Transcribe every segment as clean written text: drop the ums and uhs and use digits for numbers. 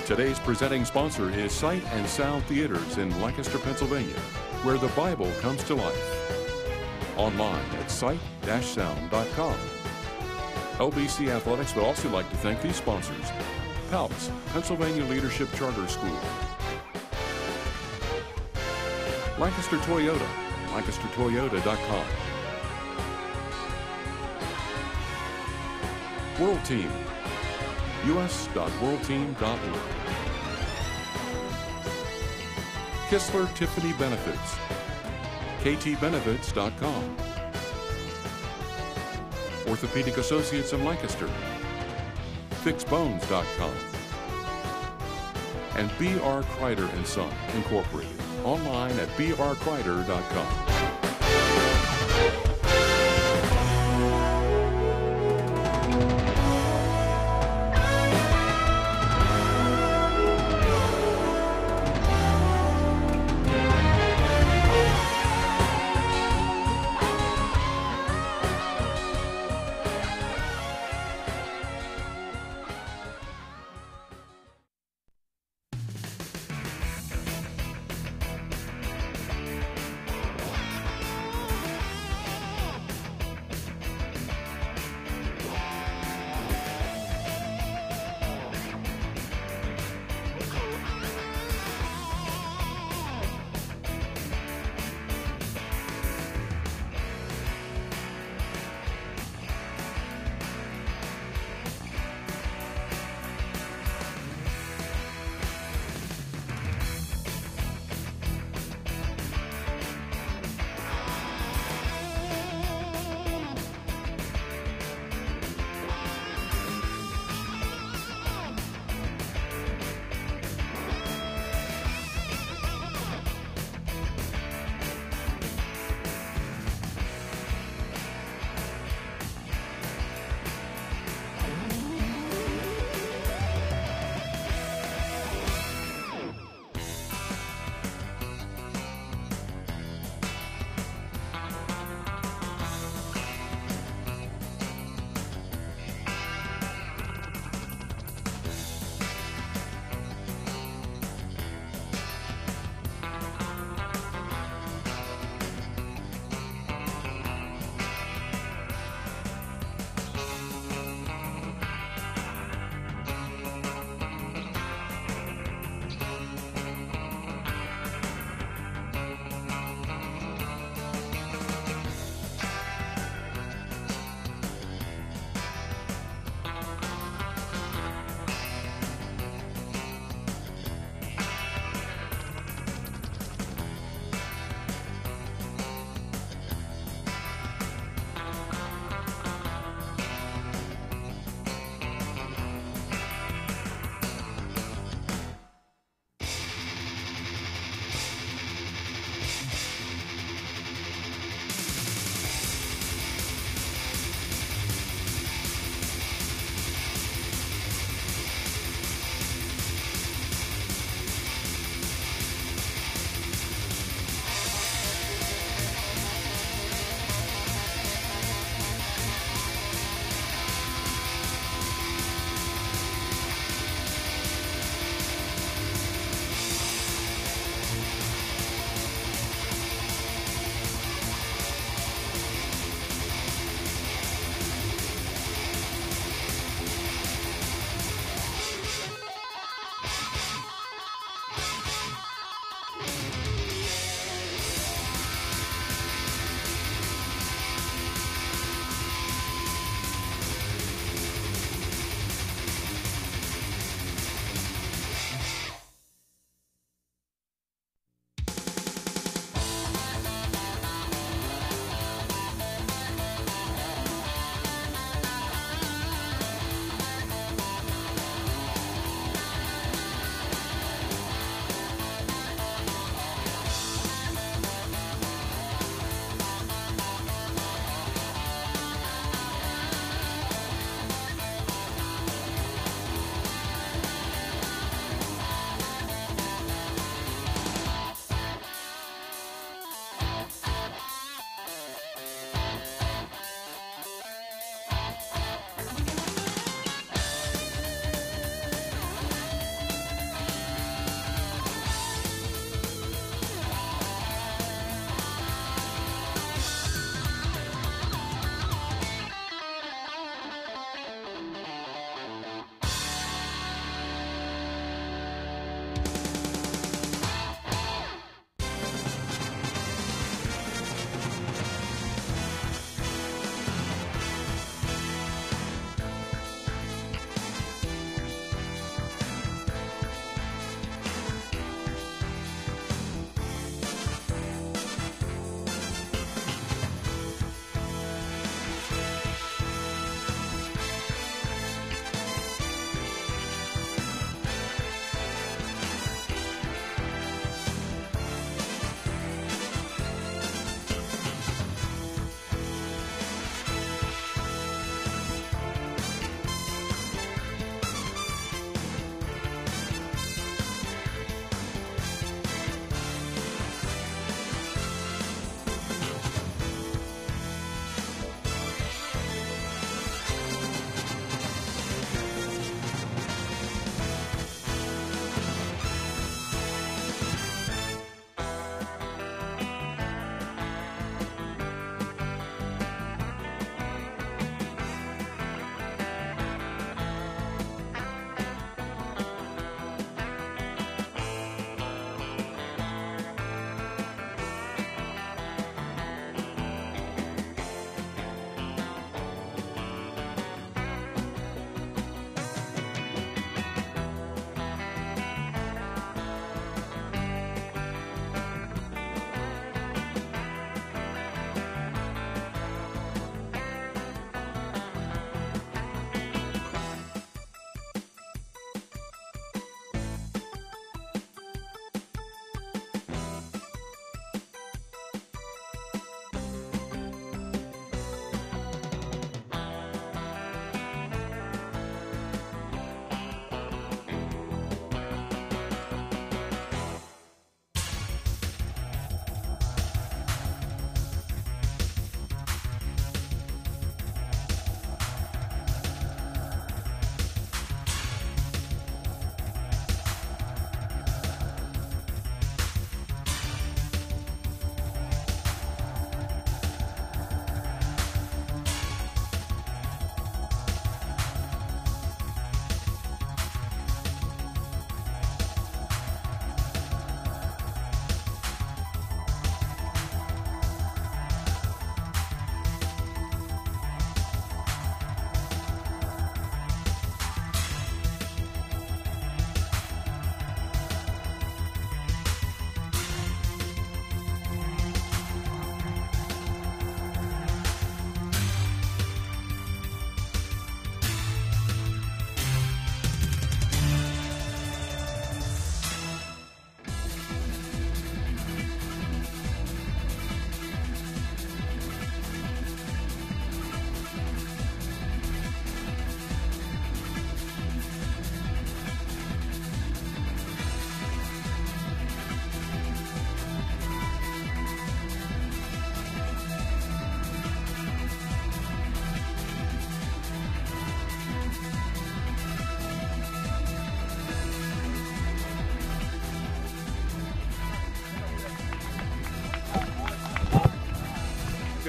Today's presenting sponsor is Sight and Sound Theaters in Lancaster, Pennsylvania, where the Bible comes to life. Online at sight-sound.com. LBC Athletics would also like to thank these sponsors: PALS, Pennsylvania Leadership Charter School; Lancaster Toyota, lancastertoyota.com; World Team, us.worldteam.org; Kistler Tiffany Benefits, ktbenefits.com; Orthopedic Associates in Lancaster, fixbones.com; and B.R. Kreider & Son, Incorporated, online at brkreider.com.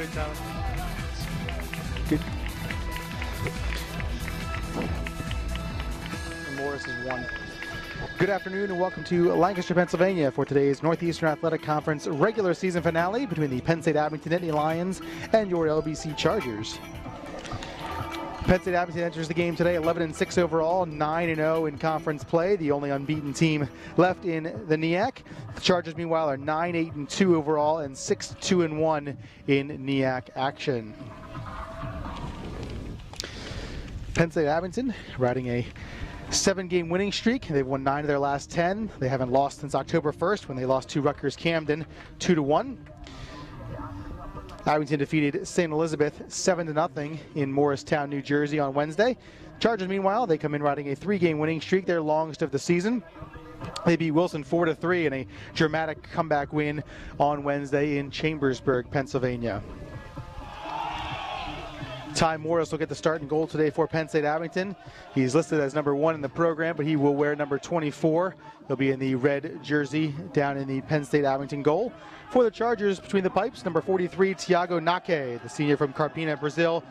good, Tyler. Good. And Morris is 1. Good afternoon and welcome to Lancaster, Pennsylvania for today's Northeastern Athletic Conference regular season finale between the Penn State Abington Nittany Lions and your LBC Chargers. Penn State Abington enters the game today 11-6 overall, 9-0 in conference play, the only unbeaten team left in the NEAC. The Chargers, meanwhile, are 9-8-2 overall and 6-2-1 in NEAC action. Penn State Abington riding a 7-game winning streak. They've won 9 of their last 10. They haven't lost since October 1st when they lost to Rutgers Camden 2-1. Abington defeated St. Elizabeth 7-0 in Morristown, New Jersey on Wednesday. Chargers, meanwhile, they come in riding a 3-game winning streak, their longest of the season. They beat Wilson 4-3 in a dramatic comeback win on Wednesday in Chambersburg, Pennsylvania. Ty Morris will get the start and goal today for Penn State Abington. He's listed as number 1 in the program, but he will wear number 24. He'll be in the red jersey down in the Penn State Abington goal. For the Chargers, between the pipes, number 43, Thiago Nake, the senior from Carpina, Brazil,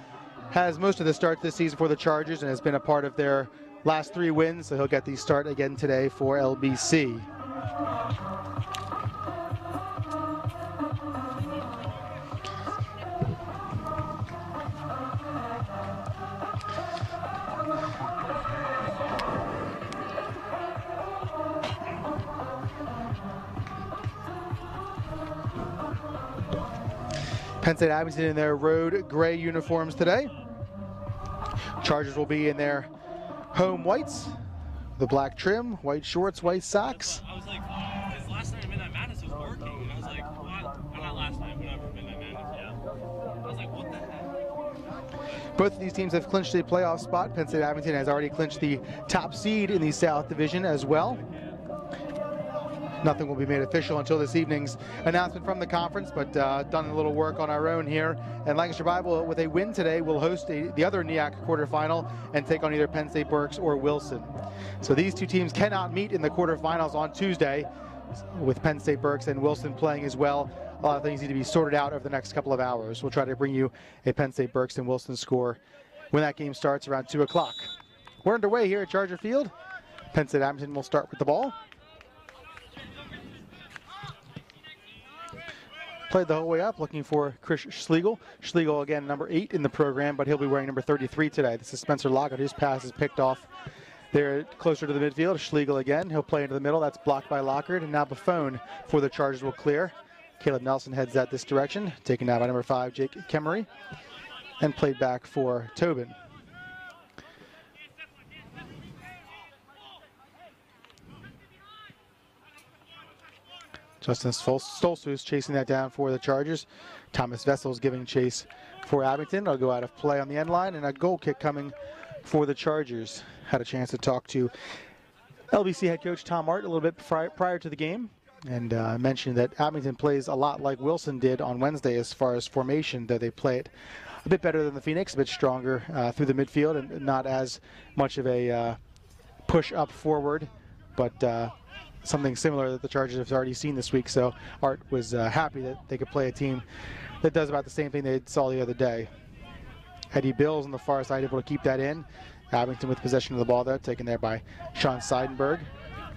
has most of the starts this season for the Chargers and has been a part of their last 3 wins, so he'll get the start again today for LBC. Penn State Abington in their road gray uniforms today. Chargers will be in their home whites, the black trim, white shorts, white socks. I was like, because last night Midnight Madness was working, and I was like, what? Or not last night, whatever, Midnight Madness, yeah. I was like, what the heck? Both of these teams have clinched a playoff spot. Penn State Abington has already clinched the top seed in the South Division as well. Nothing will be made official until this evening's announcement from the conference, but done a little work on our own here. And Lancaster Bible, with a win today, will host the other NEAC quarterfinal and take on either Penn State Berks or Wilson. So these two teams cannot meet in the quarterfinals on Tuesday, with Penn State Berks and Wilson playing as well. A lot of things need to be sorted out over the next couple of hours. We'll try to bring you a Penn State Berks and Wilson score when that game starts around 2 o'clock. We're underway here at Charger Field. Penn State Abington will start with the ball. Played the whole way up, looking for Chris Schlegel. Schlegel, again, number 8 in the program, but he'll be wearing number 33 today. This is Spencer Lockett. His pass is picked off there closer to the midfield. Schlegel again. He'll play into the middle. That's blocked by Lockard. And now Buffone for the Chargers will clear. Caleb Nelson heads that this direction. Taken now by number 5, Jake Kemery. And played back for Tobin. Justin Stolzus chasing that down for the Chargers. Thomas Vessels giving chase for Abington. I'll go out of play on the end line, and a goal kick coming for the Chargers. Had a chance to talk to LBC head coach Tom Hart a little bit prior to the game, and mentioned that Abington plays a lot like Wilson did on Wednesday as far as formation, though they play it a bit better than the Phoenix, a bit stronger through the midfield, and not as much of a push up forward, but something similar that the Chargers have already seen this week. So Art was happy that they could play a team that does about the same thing they saw the other day. Eddie Bills on the far side able to keep that in. Abington with possession of the ball, though, taken there by Sean Seidenberg.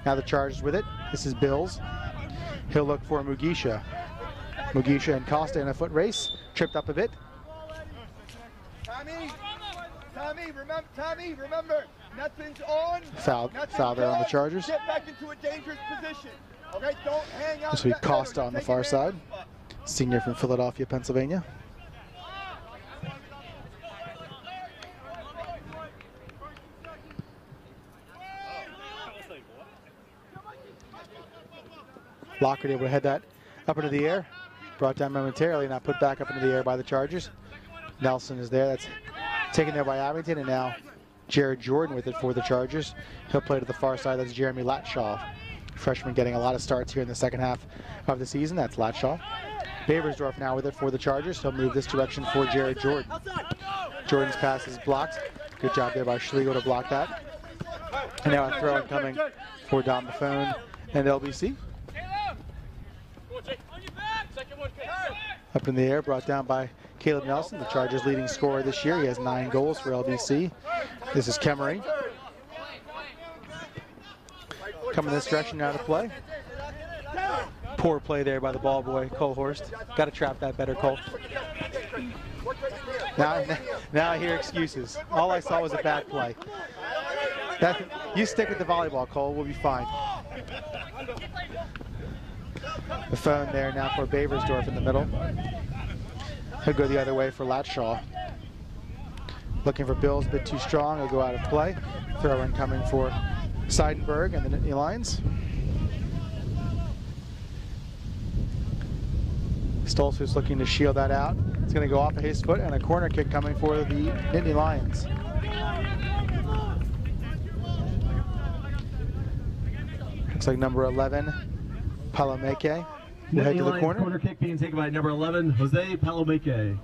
Now the Chargers with it. This is Bills. He'll look for Mugisha. Mugisha and Costa in a foot race. Tripped up a bit. Tommy, remember, nothing's on. Foul there on the Chargers. Get back into a dangerous position. Okay, don't hang out. This will be Costa on the far side. Senior from Philadelphia, Pennsylvania. Lockard able to head that up into the air. Brought down momentarily, now put back up into the air by the Chargers. Nelson is there. That's taken there by Abington, and now Jared Jordan with it for the Chargers. He'll play to the far side. That's Jeremy Latshaw. Freshman getting a lot of starts here in the second half of the season. That's Latshaw. Baversdorf now with it for the Chargers. He'll move this direction for Jared Jordan. Jordan's pass is blocked. Good job there by Schlegel to block that. And now a throw coming for Dom Buffone and LBC. Up in the air, brought down by Caleb Nelson, the Chargers' leading scorer this year. He has 9 goals for LBC. This is Kemery. Coming this direction now to play. Poor play there by the ball boy, Cole Horst. Got to trap that better, Cole. Now I hear excuses. All I saw was a bad play. You stick with the volleyball, Cole. We'll be fine. The phone there now for Baversdorf in the middle. He'll go the other way for Latshaw. Looking for Bills, a bit too strong. He'll go out of play. Throw in coming for Seidenberg and the Nittany Lions. Stoltzfus looking to shield that out. It's going to go off of his foot, and a corner kick coming for the Nittany Lions. Looks like number 11, Palomeke, will head to the corner. Corner kick being taken by number 11, Jose Palomeke.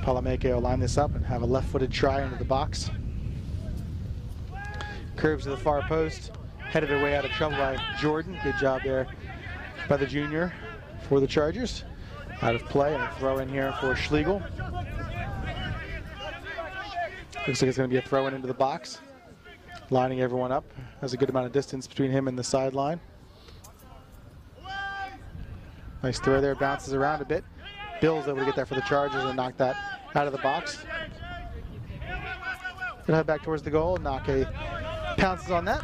Palomeke will line this up and have a left-footed try into the box. Curves to the far post, headed away out of trouble by Jordan. Good job there by the junior for the Chargers. Out of play, and a throw in here for Schlegel. Looks like it's going to be a throw in into the box. Lining everyone up. Has a good amount of distance between him and the sideline. Nice throw there, bounces around a bit. Bill's able to get there for the Chargers and knock that out of the box. Gonna head back towards the goal. Nake pounces on that.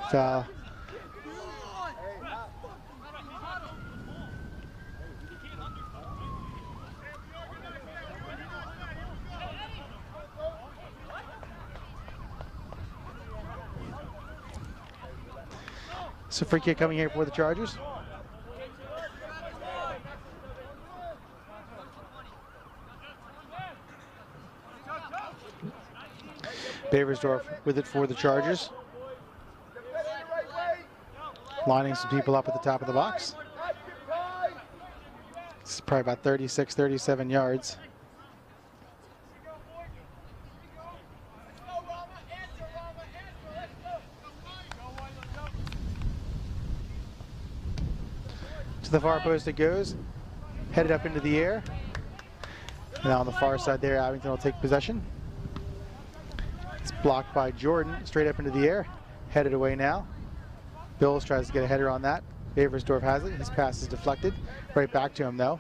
Foul. So free kick coming here for the Chargers. Baversdorf with it for the Chargers. Lining some people up at the top of the box. This is probably about 36, 37 yards. To the far post it goes, headed up into the air. Now on the far side there, Abington will take possession. It's blocked by Jordan, straight up into the air, headed away now. Bills tries to get a header on that. Baversdorf has it. His pass is deflected. Right back to him though.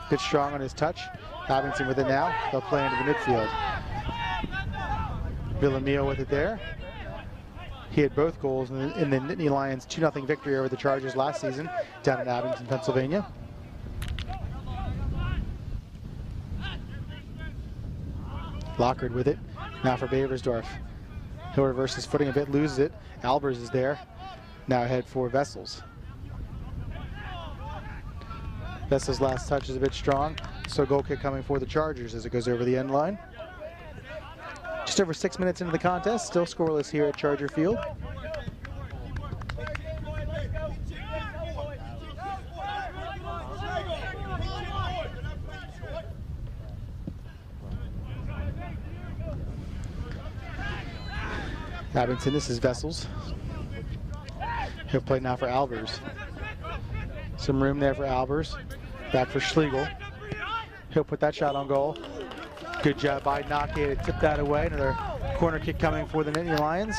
Bit strong on his touch. Abington with it now. They'll play into the midfield. Villamil with it there. He had both goals in the Nittany Lions 2-0 victory over the Chargers last season down in Abington, Pennsylvania. Lockard with it. Now for Baversdorf. He'll reverse his footing a bit, loses it. Albers is there. Now ahead for Vessels. Vessels' last touch is a bit strong, so goal kick coming for the Chargers as it goes over the end line. Just over 6 minutes into the contest, still scoreless here at Charger Field. Abington, this is Vessels. He'll play now for Albers. Some room there for Albers. Back for Schlegel. He'll put that shot on goal. Good job by Nake to tip that away. Another corner kick coming for the Nittany Lions.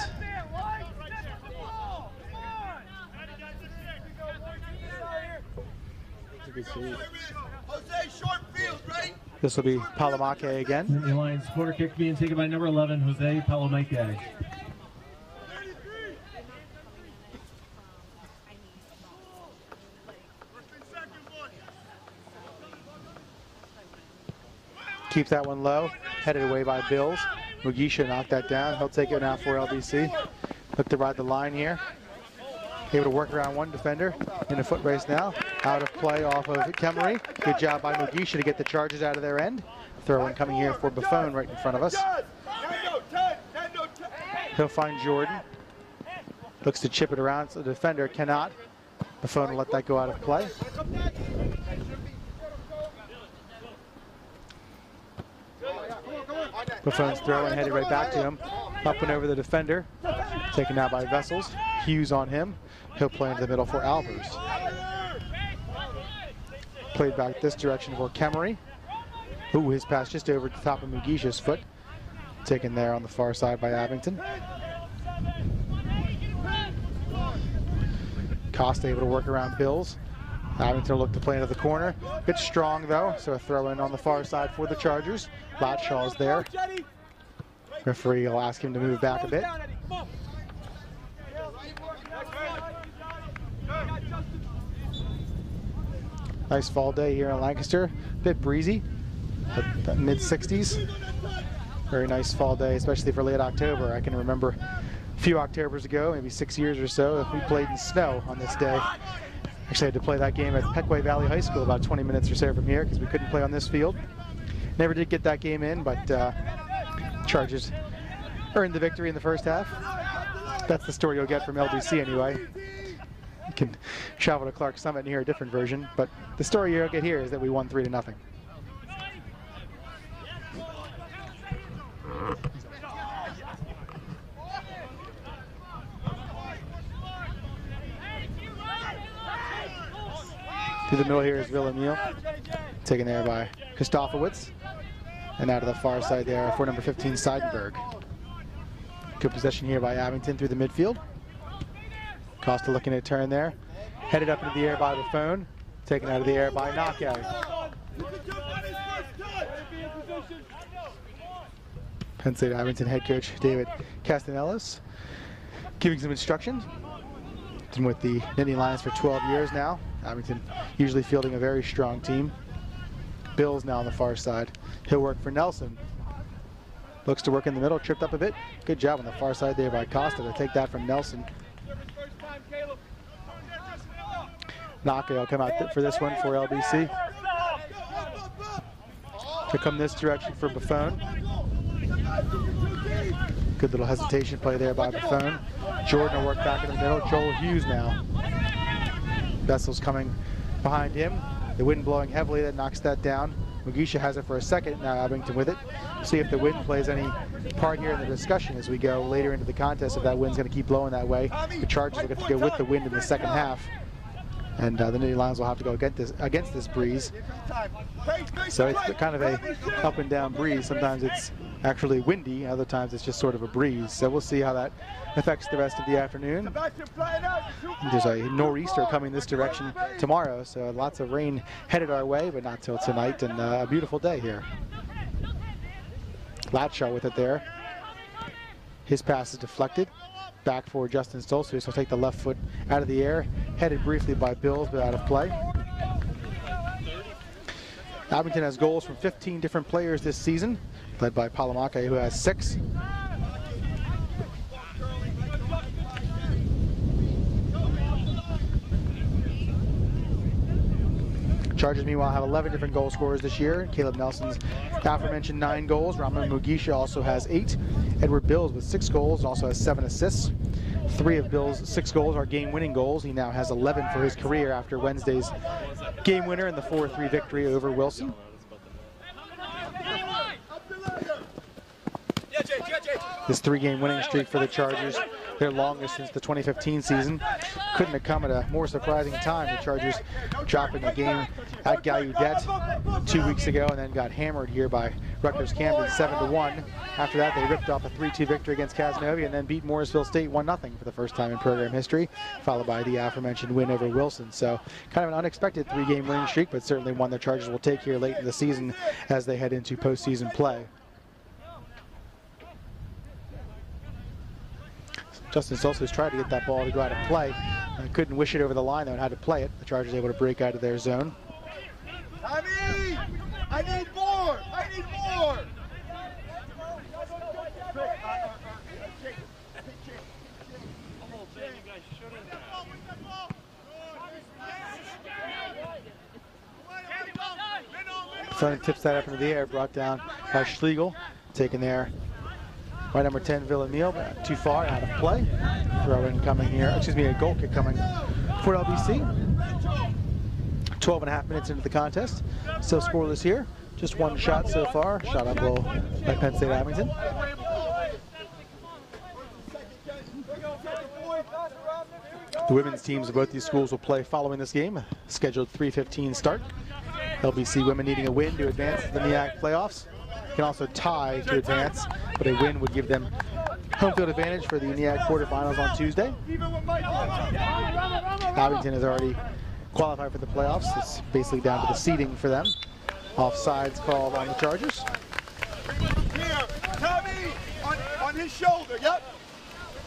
This will be Palomake again. Nittany Lions corner kick being taken by number 11, Jose Palomeke. Keeps that one low, headed away by Bills. Mugisha knocked that down. He'll take it now for LBC. Look to ride the line here. Able to work around one defender in a foot race now. Out of play off of Kemery. Good job by Mugisha to get the Chargers out of their end. Throw in coming here for Buffon right in front of us. He'll find Jordan. Looks to chip it around, so the defender cannot. Buffon will let that go out of play. Buffon's throw and headed right back to him. Up and over the defender. Taken out by Vessels. Hughes on him. He'll play into the middle for Albers. Played back this direction for Kemery. Ooh, his pass just over the top of Mugisha's foot. Taken there on the far side by Abington. Costa able to work around Bills. Abington will look to play into the corner. Bit strong though, so a throw in on the far side for the Chargers. Latshaw's there. Referee will ask him to move back a bit. Nice fall day here in Lancaster. Bit breezy, but mid 60s. Very nice fall day, especially for late October. I can remember a few Octobers ago, maybe 6 years or so, we played in snow on this day. Actually had to play that game at Pequay Valley High School about 20 minutes or so from here because we couldn't play on this field. Never did get that game in, but Chargers earned the victory in the first half. That's the story you'll get from LBC anyway. You can travel to Clark Summit and hear a different version, but the story you'll get here is that we won 3-0. Through the middle here is Villamil, taken there by Kristofowicz, and out of the far side there for number 15 Seidenberg. Good possession here by Abington through the midfield. Costa looking at turn there, headed up into the air by Buffon, taken out of the air by Knockout. Penn State Abington head coach David Castanellis giving some instructions. Been with the Nittany Lions for 12 years now. Abington usually fielding a very strong team. Bills now on the far side. He'll work for Nelson. Looks to work in the middle, tripped up a bit. Good job on the far side there by Costa to take that from Nelson. Naka will come out for this one for LBC. To come this direction for Buffon. Good little hesitation play there by Buffon. Jordan will work back in the middle. Joel Hughes now. Vessel's coming behind him. The wind blowing heavily, that knocks that down. Mugisha has it for a second, now Abington with it. See if the wind plays any part here in the discussion as we go later into the contest. If that wind's going to keep blowing that way, the Chargers will get to go with the wind in the second half. And the Nittany Lions will have to go against this breeze. So it's kind of a up and down breeze. Sometimes it's actually windy, other times it's just sort of a breeze. So we'll see how that affects the rest of the afternoon. There's a nor'easter coming this direction tomorrow, so lots of rain headed our way, but not till tonight, and a beautiful day here. Latshaw with it there. His pass is deflected. Back for Justin Stolzfus. He'll take the left foot out of the air. Headed briefly by Bills, but out of play. Abington has goals from 15 different players this season, led by Palamake, who has 6. Chargers, meanwhile, have 11 different goal scorers this year. Caleb Nelson's aforementioned 9 goals. Raman Mugisha also has 8. Edward Bills with 6 goals, also has 7 assists. 3 of Bills' 6 goals are game-winning goals. He now has 11 for his career after Wednesday's game winner in the 4-3 victory over Wilson. This 3-game winning streak for the Chargers, their longest since the 2015 season. Couldn't have come at a more surprising time. The Chargers dropping a game at Gallaudet 2 weeks ago and then got hammered here by Rutgers Camden 7-1. After that, they ripped off a 3-2 victory against Casanova and then beat Morrisville State 1-0 for the first time in program history, followed by the aforementioned win over Wilson. So kind of an unexpected 3-game winning streak, but certainly one the Chargers will take here late in the season as they head into postseason play. Justin Stolzfus tried to get that ball to go out of play. Couldn't wish it over the line though and had to play it. The Chargers able to break out of their zone. I need more! I need more! Son tips that up into the air, brought down by Schlegel. Taken there by number 10, Villamil, but not too far out of play. Throw in coming here, excuse me, a goal kick coming for LBC. 12.5 minutes into the contest. Still scoreless here. Just one shot so far. Shot on goal by Penn State Abington. The women's teams of both these schools will play following this game. Scheduled 3:15 start. LBC women needing a win to advance to the MEAC playoffs. Can also tie to advance, but a win would give them home field advantage for the MEAC quarterfinals on Tuesday. Abington has already qualified for the playoffs. It's basically down to the seeding for them. Offsides called on the Chargers. Here, Tommy, on his shoulder. Yep.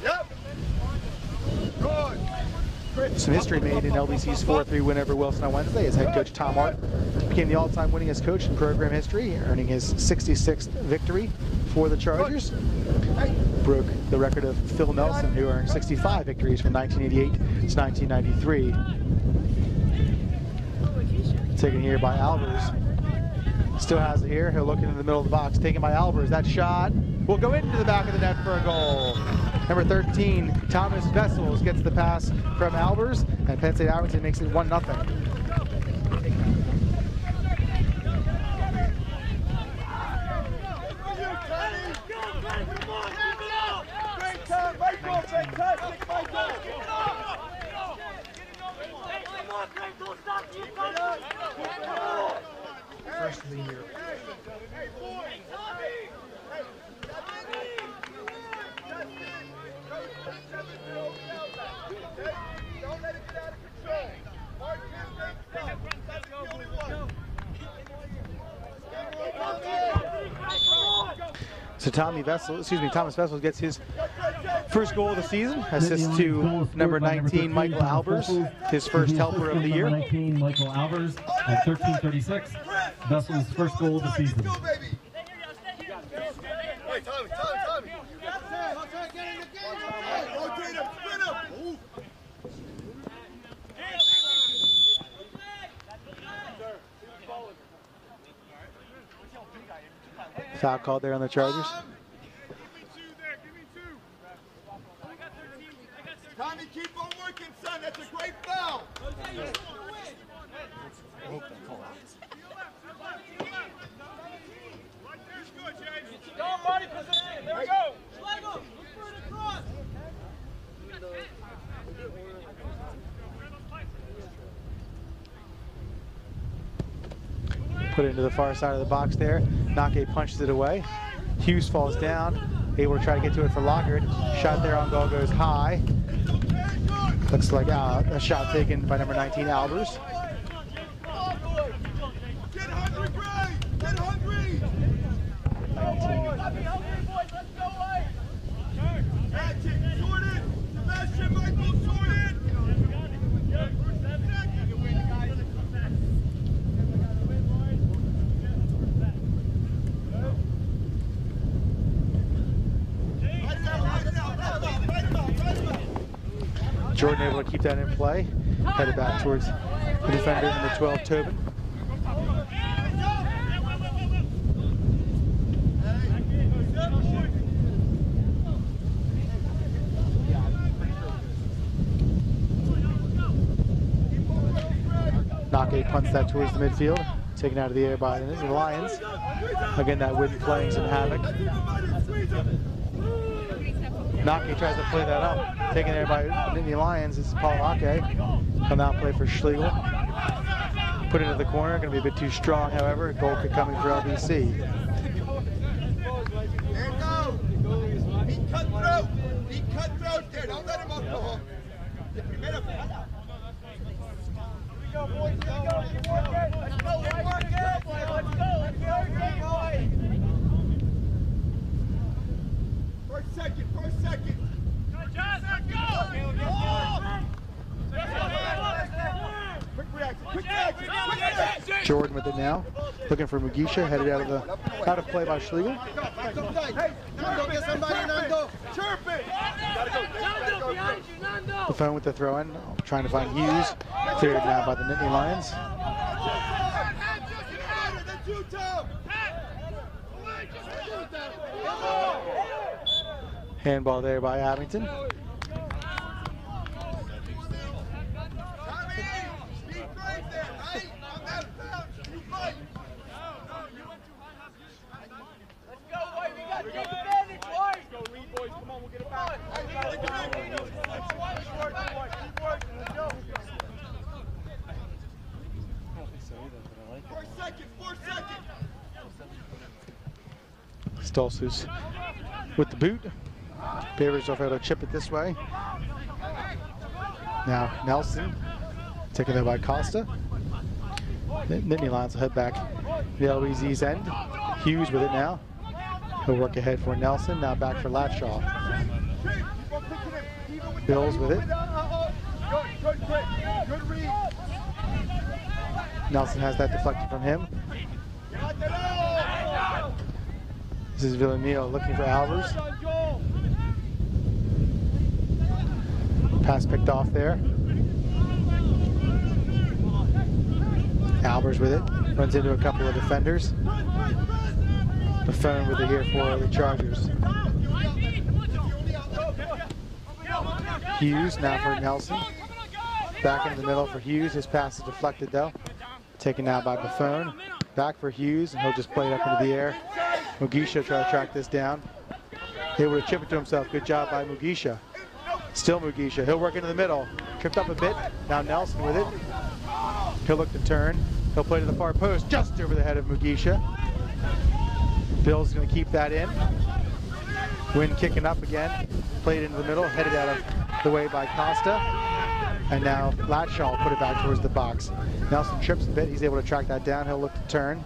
Yep. Good. Some history made in LBC's 4-3 win over Wilson on Wednesday as head coach Tom Hart became the all-time winningest coach in program history, earning his 66th victory for the Chargers. Broke the record of Phil Nelson, who earned 65 victories from 1988 to 1993. Taken here by Albers. Still has it here. He'll look into the middle of the box. Taken by Albers. That shot will go into the back of the net for a goal. Number 13, Thomas Vessels gets the pass from Albers, and Penn State Abington makes it 1-0. First of the year. Don't let it get out of control. Mark his name down. That's the only one. So Thomas Vessels gets his first goal of the season. Assist to number 19, Michael Albers, his first helper of the year. 19, Michael Albers at 13:36. Vessels' first goal of the season. Go, baby. Hey, Tommy. Rotate him, spin him. Foul called there on the Chargers. Tommy, keep on working, son. That's a great foul. Go, body position. There we go. Put it into the far side of the box there. Nake punches it away. Hughes falls down, able to try to get to it for Lockhart. Shot there on goal goes high. Looks like a shot taken by number 19, Albers. Get hungry, Gray. Get hungry. 19. Magic, Jordan. Sebastian, Michael, Jordan. Jordan able to keep that in play. Headed back towards the defender, number 12, Tobin. Nake punts that towards the midfield. Taken out of the air by the Lions. Again, that wind playing some havoc. Nake tries to play that up. Taken there by Nittany Lions. It's Paul Nake. Come out play for Schlegel. Put into the corner. Going to be a bit too strong, however. Goal kick coming for LBC. There you go. Be cutthroat. Be cutthroat there. Don't let him off the hook. Go, boys. Let's go. Let's go. Let's go. First second. Quick reaction. Jordan with it now. Looking for Mugisha. Headed out of play by Schlegel. Hey, Nando, get somebody, Nando. Chirp it. The phone with the throw in. Trying to find Hughes. Cleared now by the Nittany Lions. Handball there by Abington. Stolzfus with the boot. Beavers are able to chip it this way. Now Nelson, taken there by Costa. Nittany Lions will head back to the LBZ's end. Hughes with it now. He'll work ahead for Nelson. Now back for Latshaw. Bills with it. Nelson has that deflected from him. This is Villamil looking for Albers. Pass picked off there. Albers with it. Runs into a couple of defenders. Buffon with it here for the Chargers. Hughes now for Nelson. Back into the middle for Hughes. His pass is deflected though. Taken now by Buffon. Back for Hughes, and he'll just play it up into the air. Mugisha try to track this down. Able to chip it to himself. Good job by Mugisha. Still Mugisha. He'll work into the middle. Tripped up a bit. Now Nelson with it. He'll look to turn. He'll play to the far post, just over the head of Mugisha. Bill's going to keep that in. Wind kicking up again. Played into the middle, headed out of the way by Costa. And now Latshaw will put it back towards the box. Nelson trips a bit. He's able to track that down. He'll look to turn.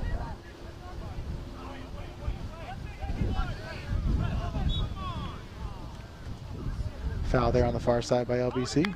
Foul there on the far side by LBC.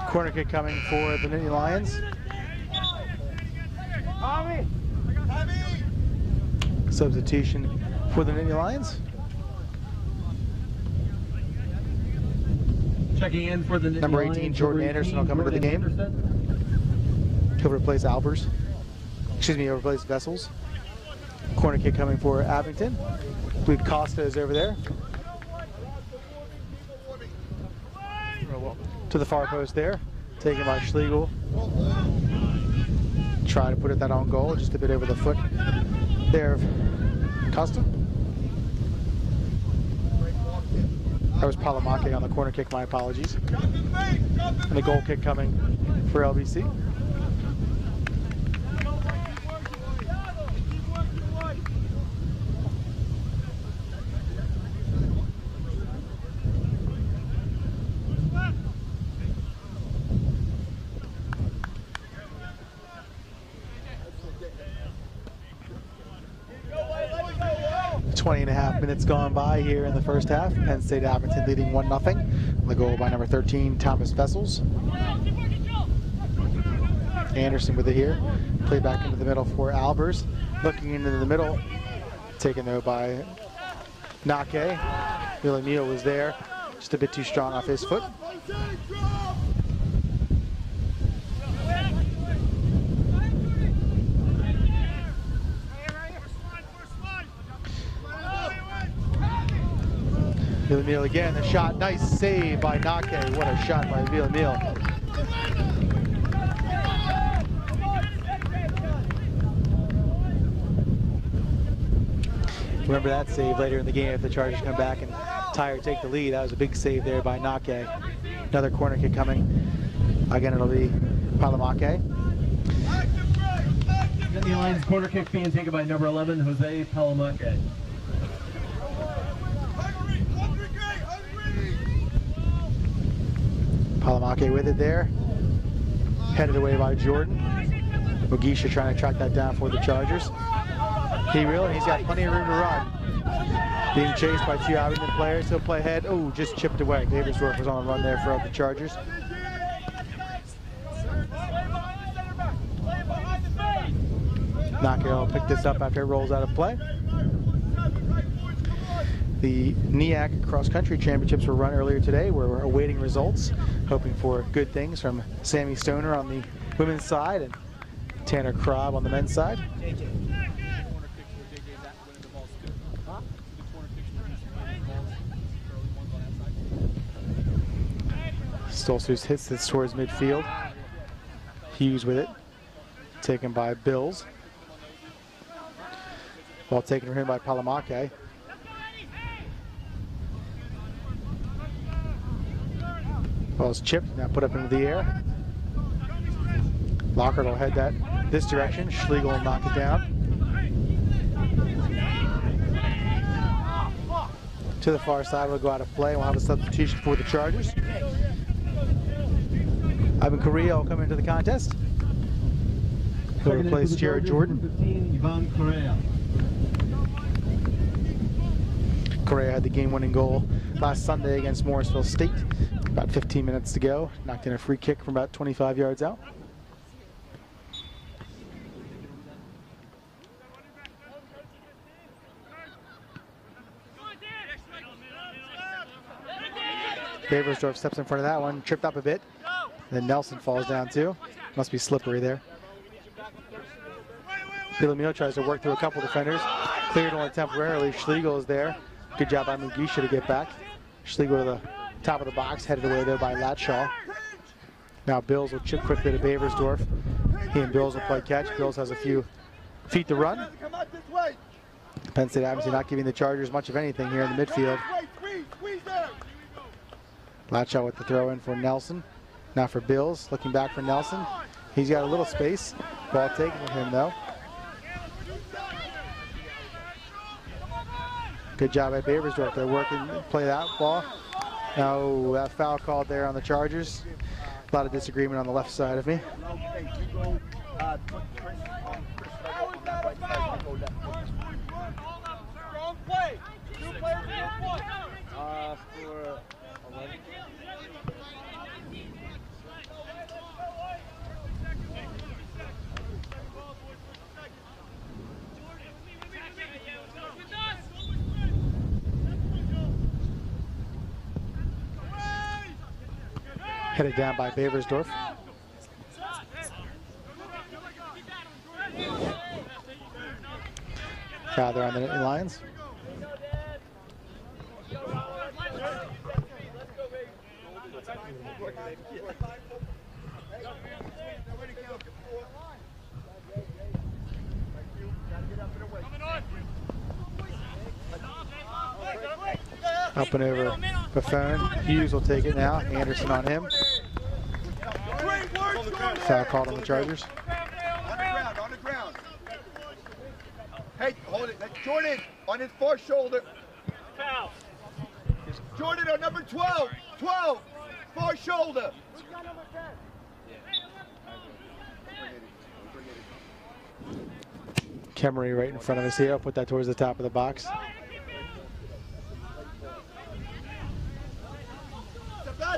Corner kick coming for the Nittany Lions. Substitution for the Nittany Lions. Checking in for the Nittany Number 18, Lions, Jordan number Anderson 18, will come into the Jordan game. Anderson. He'll replace Albers. Excuse me, he'll replace Vessels. Corner kick coming for Abington. I believe Costa is over there. To the far post there. Taken by Schlegel. Try to put it that on goal, just a bit over the foot there of Costa. That was Palamake on the corner kick, my apologies. And the goal kick coming for LBC. Minutes gone by here in the first half. Penn State Abington leading 1-0. The goal by number 13, Thomas Vessels. Anderson with it here. Played back into the middle for Albers. Looking into the middle. Taken though by Nake. Villamil was there. Just a bit too strong off his foot. Villamil again, the shot, nice save by Nake. What a shot by Villamil. Remember that save later in the game if the Chargers come back and tie or take the lead. That was a big save there by Nake. Another corner kick coming. Again, it'll be Palamake. Nittany Lions corner kick being taken by number 11, Jose Palamake. Palamake with it there. Headed away by Jordan. Mugisha trying to track that down for the Chargers. He will, and he's got plenty of room to run. Being chased by two Abington players. He'll play ahead. Oh, just chipped away. Davisdorf was on the run there for the Chargers. Nake will pick this up after it rolls out of play. The NEAC Cross Country Championships were run earlier today. We're awaiting results, hoping for good things from Sammy Stoner on the women's side and Tanner Krob on the men's side. Stolzfus hits this towards midfield. Hughes with it, taken by Bills. Ball taken from him by Palamake. Ball's chipped, now put up into the air. Lockhart will head that this direction. Schlegel will knock it down. To the far side, we'll go out of play. We'll have a substitution for the Chargers. Ivan Correa will come into the contest. He'll replace Jared Jordan. 15, Ivan Correa. Correa had the game-winning goal last Sunday against Morrisville State. About 15 minutes to go. Knocked in a free kick from about 25 yards out. Davisdorf steps in front of that one, tripped up a bit. Then Nelson falls down too. Must be slippery there. Villamil tries to work through a couple defenders. Cleared only temporarily. Schlegel is there. Good job by Mugisha to get back. Schlegel to the top of the box, headed away there by Latshaw. Now Bills will chip quickly to Davisdorf. He and Bills will play catch. Bills has a few feet to run. Penn State obviously not giving the Chargers much of anything here in the midfield. Latshaw with the throw in for Nelson. Now for Bills, looking back for Nelson. He's got a little space. Ball taken from him though. Good job by Davisdorf. They're working, play that ball. No, that foul called there on the Chargers. A lot of disagreement on the left side of me. For 11. Headed down by Baversdorf. Foul there on the Lions. Up and over Buffon. Hughes will take it now. Anderson on him. Foul called on the Chargers. On the ground. Hey, hold it. That's Jordan on his far shoulder. Foul. Jordan on number 12. 12. Far shoulder. Kemery right in front of us here. I'll put that towards the top of the box.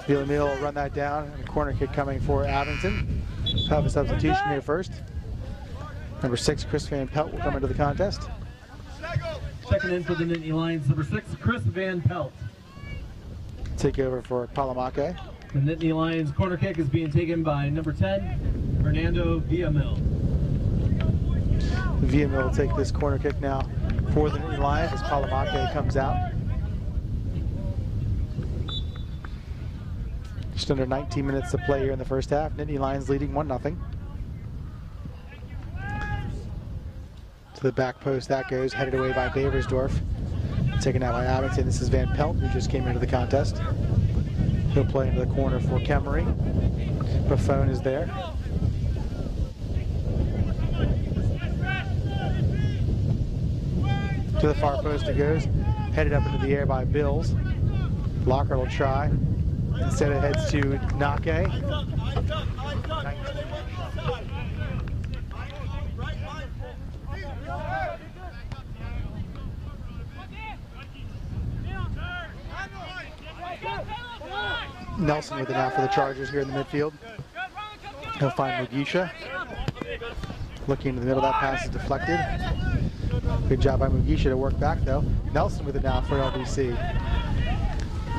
Villamil will run that down, and a corner kick coming for Abington. Have a substitution here first. Number 6, Chris Van Pelt will come into the contest. Checking in for the Nittany Lions, number 6, Chris Van Pelt. Take over for Palamake. The Nittany Lions corner kick is being taken by number 10, Fernando Villamil. Villamil will take this corner kick now for the Nittany Lions as Palamake comes out. Just under 19 minutes to play here in the first half. Nittany Lions leading 1-0. To the back post that goes, headed away by Baversdorf. Taken out by Abington. This is Van Pelt, who just came into the contest. He'll play into the corner for Kemery. Buffon is there. To the far post it goes, headed up into the air by Bills. Lockhart will try. Instead it heads to Nake. Nelson with it now for the Chargers here in the midfield. He'll find Mugisha. Looking into the middle, that pass is deflected. Good job by Mugisha to work back though. Nelson with it now for LBC.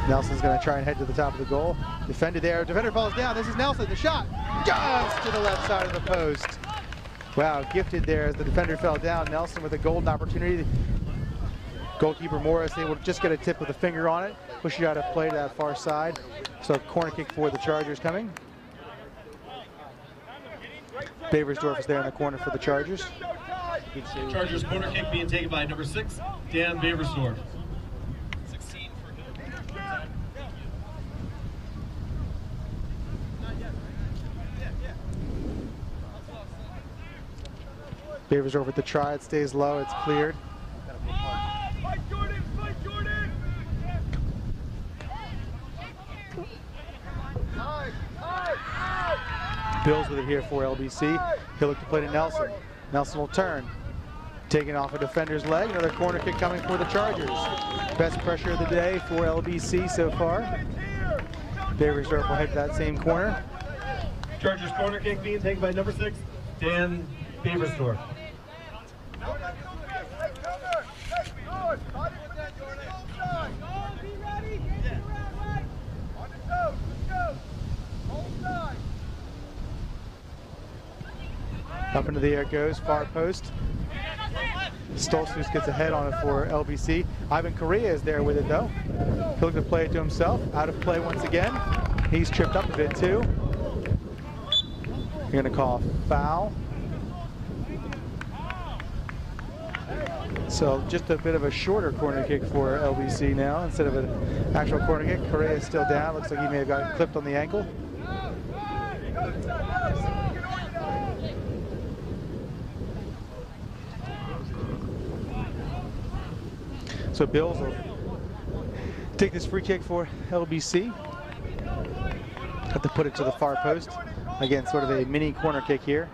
Nelson's going to try and head to the top of the goal. Defended there. Defender falls down. This is Nelson. The shot just to the left side of the post. Wow, gifted there as the defender fell down. Nelson with a golden opportunity. Goalkeeper Morris able to just get a tip with a finger on it. Push it out of play to that far side. So a corner kick for the Chargers coming. Baversdorf is there in the corner for the Chargers. Chargers corner kick being taken by number 6, Dan Baversdorf. 16 for him. Baversdorf with the try. It stays low. It's cleared. Bills with it here for LBC. He'll look to play to Nelson. Nelson will turn. Taking off a defender's leg. Another corner kick coming for the Chargers. Best pressure of the day for LBC so far. Baversdorf will head to that same corner. Chargers corner kick being taken by number 6, Dan Baversdorf. Up into the air it goes, far post. Stoltzfus gets a head on it for LBC. Ivan Correa is there with it though. He'll look to play it to himself. Out of play once again. He's tripped up a bit too. You're going to call a foul. So just a bit of a shorter corner kick for LBC now instead of an actual corner kick. Correa is still down. Looks like he may have gotten clipped on the ankle. So Bills will take this free kick for LBC. Have to put it to the far post. Again, sort of a mini corner kick here.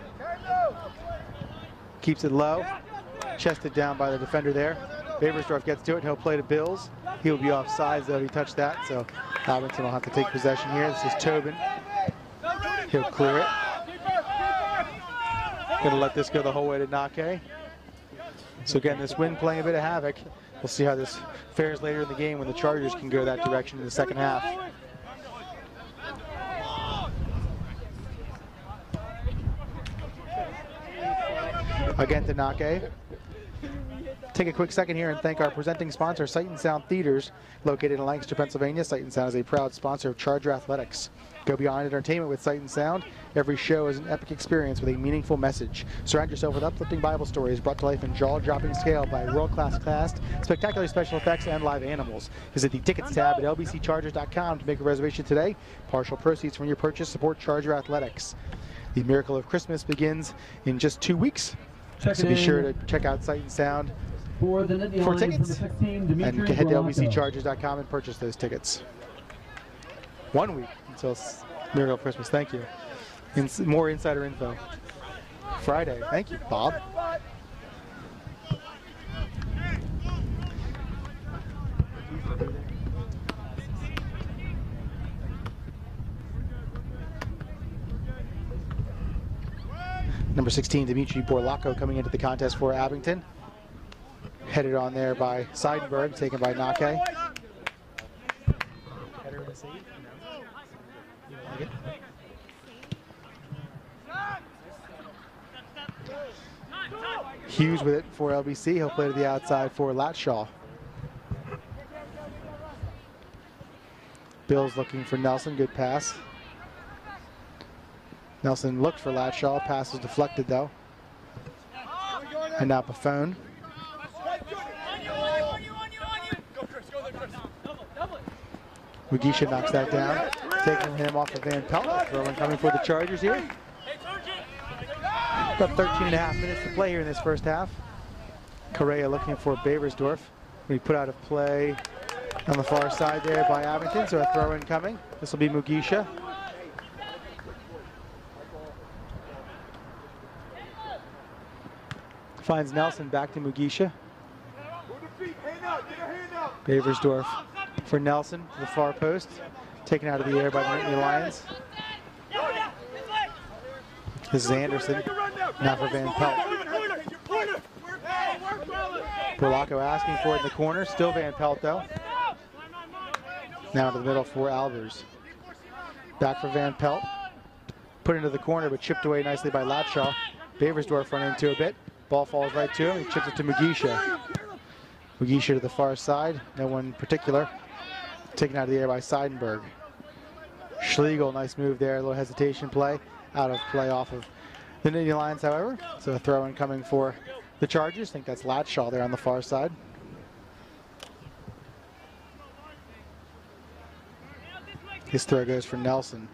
Keeps it low. Chested down by the defender there. Baversdorf gets to it. He'll play to Bills. He'll be offsides though. He touched that. So Abington will have to take possession here. This is Tobin. He'll clear it. Gonna let this go the whole way to Nake. So again, this wind playing a bit of havoc. We'll see how this fares later in the game when the Chargers can go that direction in the second half. Again to Nake. Take a quick second here and thank our presenting sponsor, Sight and Sound Theaters, located in Lancaster, Pennsylvania. Sight and Sound is a proud sponsor of Charger Athletics. Go beyond entertainment with Sight and Sound. Every show is an epic experience with a meaningful message. Surround yourself with uplifting Bible stories brought to life in jaw-dropping scale by world-class cast, spectacular special effects, and live animals. Visit the tickets tab at lbcchargers.com to make a reservation today. Partial proceeds from your purchase support Charger Athletics. The miracle of Christmas begins in just 2 weeks. So be sure to check out Sight and Sound for tickets and head to lbcchargers.com and purchase those tickets. 1 week until Miracle of Christmas. Thank you. More insider info. Friday. Thank you, Bob. Number 16, Dimitri Borlako coming into the contest for Abington. Headed on there by Seidenberg, taken by Nake. Header in the seat. You don't like it? Hughes with it for LBC. He'll play to the outside for Latshaw. Bill's looking for Nelson. Good pass. Nelson looked for Latshaw. Pass was deflected though. And now Buffon. Mugisha knocks that down. Taking him off of Van Pelt. Throwing coming for the Chargers here. About 13 and a half minutes to play here in this first half. Correa looking for Baversdorf. We put out of play on the far side there by Abington, so a throw-in coming. This will be Mugisha. Finds Nelson back to Mugisha. Baversdorf for Nelson to the far post. taken out of the air by the Nittany Lions. This is Anderson, now for Van Pelt. Berlocco asking for it in the corner, still Van Pelt though. Now to the middle for Albers. Back for Van Pelt. Put into the corner, but chipped away nicely by Latshaw. Baversdorf run into a bit. Ball falls right to him. He chips it to Mugisha. Mugisha to the far side. No one in particular. Taken out of the air by Seidenberg. Schlegel, nice move there. A little hesitation play. Out of play off of the Nittany Lions, however. So a throw in coming for the Chargers. I think that's Latshaw there on the far side. His throw goes for Nelson.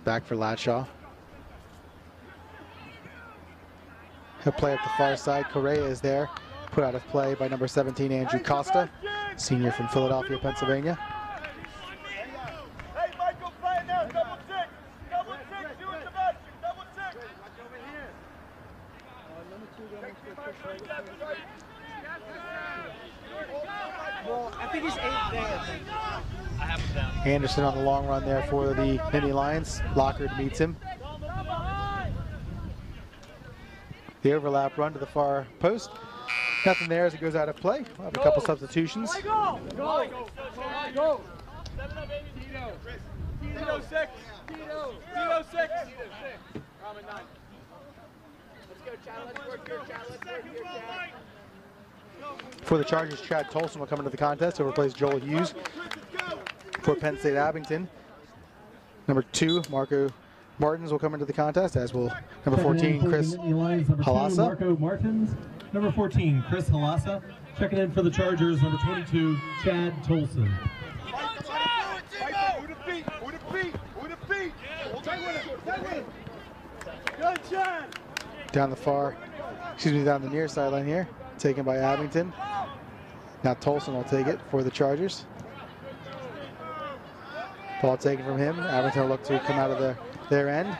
Back for Latshaw. He'll play up the far side. Correa is there. Put out of play by number 17, Andrew Costa, senior from Philadelphia, Pennsylvania. Hey, Michael, play it now. Double six. Double six. You and Sebastian. Double six. Well, I think he's 8 there. I have him down. Anderson on the long run there for the Nittany Lions. Lockard meets him. The overlap run to the far post. Nothing there as it goes out of play. We'll have a couple substitutions. Go! 6. Tito 6. For the Chargers, Chad Tolson will come into the contest to replace Joel Hughes. For Penn State Abington, number 2, Marco Martins will come into the contest, as will number 14, Chris Halassa. Marco Martins. Number 14, Chris Halassa. Checking in for the Chargers, number 22, Chad Tolson. Good, Chad. Down the near sideline here, taken by Abington. Now Tolson will take it for the Chargers. Ball taken from him. Abington will look to come out of their end.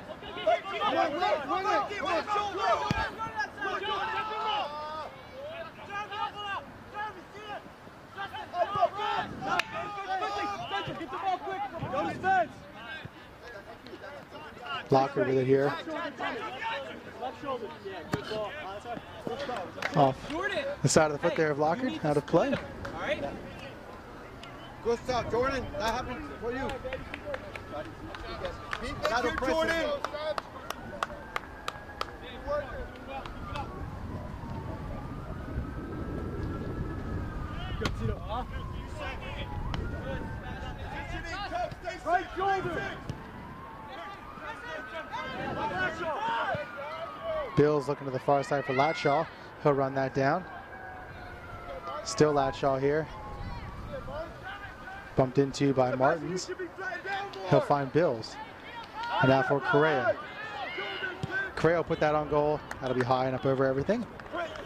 Lockard with it here. Off the side of the foot there of Lockard, out of play. Good stuff, Jordan. That happened for you. That'll press Jordan. Right shoulder. Bill's looking to the far side for Latshaw. He'll run that down. Still Latshaw here. Bumped into by Martins. He'll find Bills. And now for Correa. Correa will put that on goal. That'll be high and up over everything.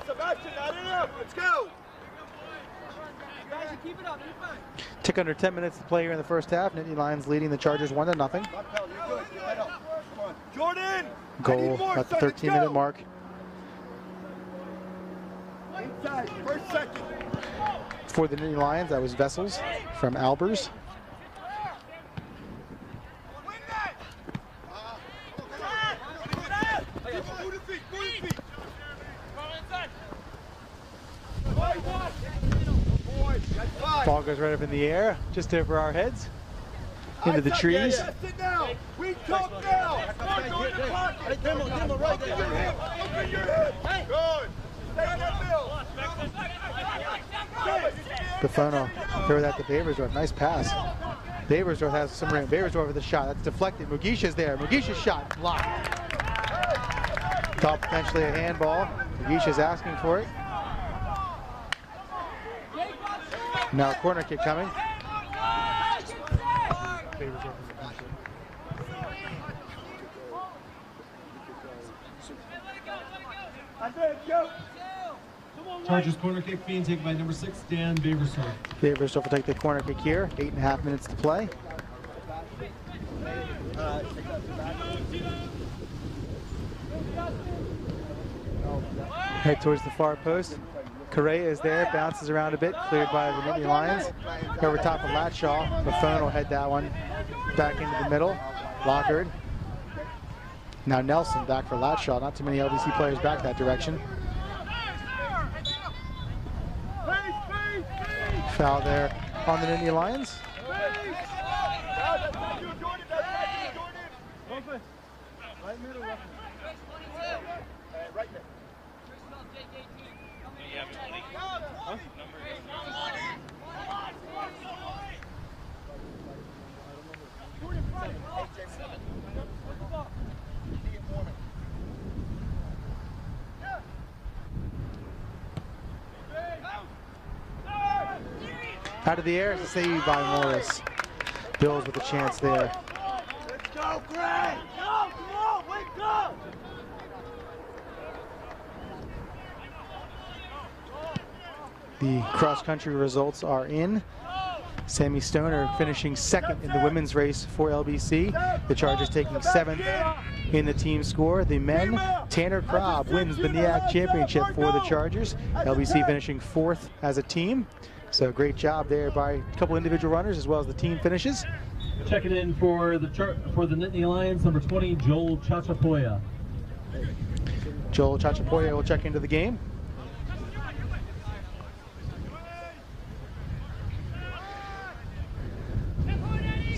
Sebastian, not enough. Let's go. Tick under 10 minutes to play here in the first half. Nittany Lions leading the Chargers 1-0. Jordan. Goal at the 13-minute mark. Inside, first, second. For the Nittany Lions, that was Vessels from Albers. Ball goes right up in the air, just over our heads, into the trees. Sit down. We talk now. Open your hip. Good. Stay on that bill. Buffon throw that to Baversdorf. Nice pass. Baversdorf has some room. Baversdorf with a shot. That's deflected. Mugisha's there. Mugisha's shot blocked. Thought potentially a handball. Mugisha's asking for it. Now a corner kick coming. Chargers corner kick being taken by number 6, Dan Baversdorf. Baversdorf will take the corner kick here. 8.5 minutes to play. Head towards the far post. Correa is there, bounces around a bit, cleared by the Nittany Lions. Over top of Latshaw. Buffon will head that one back into the middle. Lockard. Now Nelson back for Latshaw. Not too many LBC players back that direction. Foul there on the Nittany Lions. Out of the air, saved by Morris. Bills with a chance there. Let's go, Greg! Go, come on, wake up! The cross-country results are in. Sammy Stoner finishing second in the women's race for LBC. The Chargers taking 7th in the team score. The men, Tanner Krob wins the NEAC championship for the Chargers. LBC finishing 4th as a team. So great job there by a couple individual runners as well as the team finishes. Checking in for the Nittany Lions, number 20, Joel Chachapoya. Joel Chachapoya will check into the game.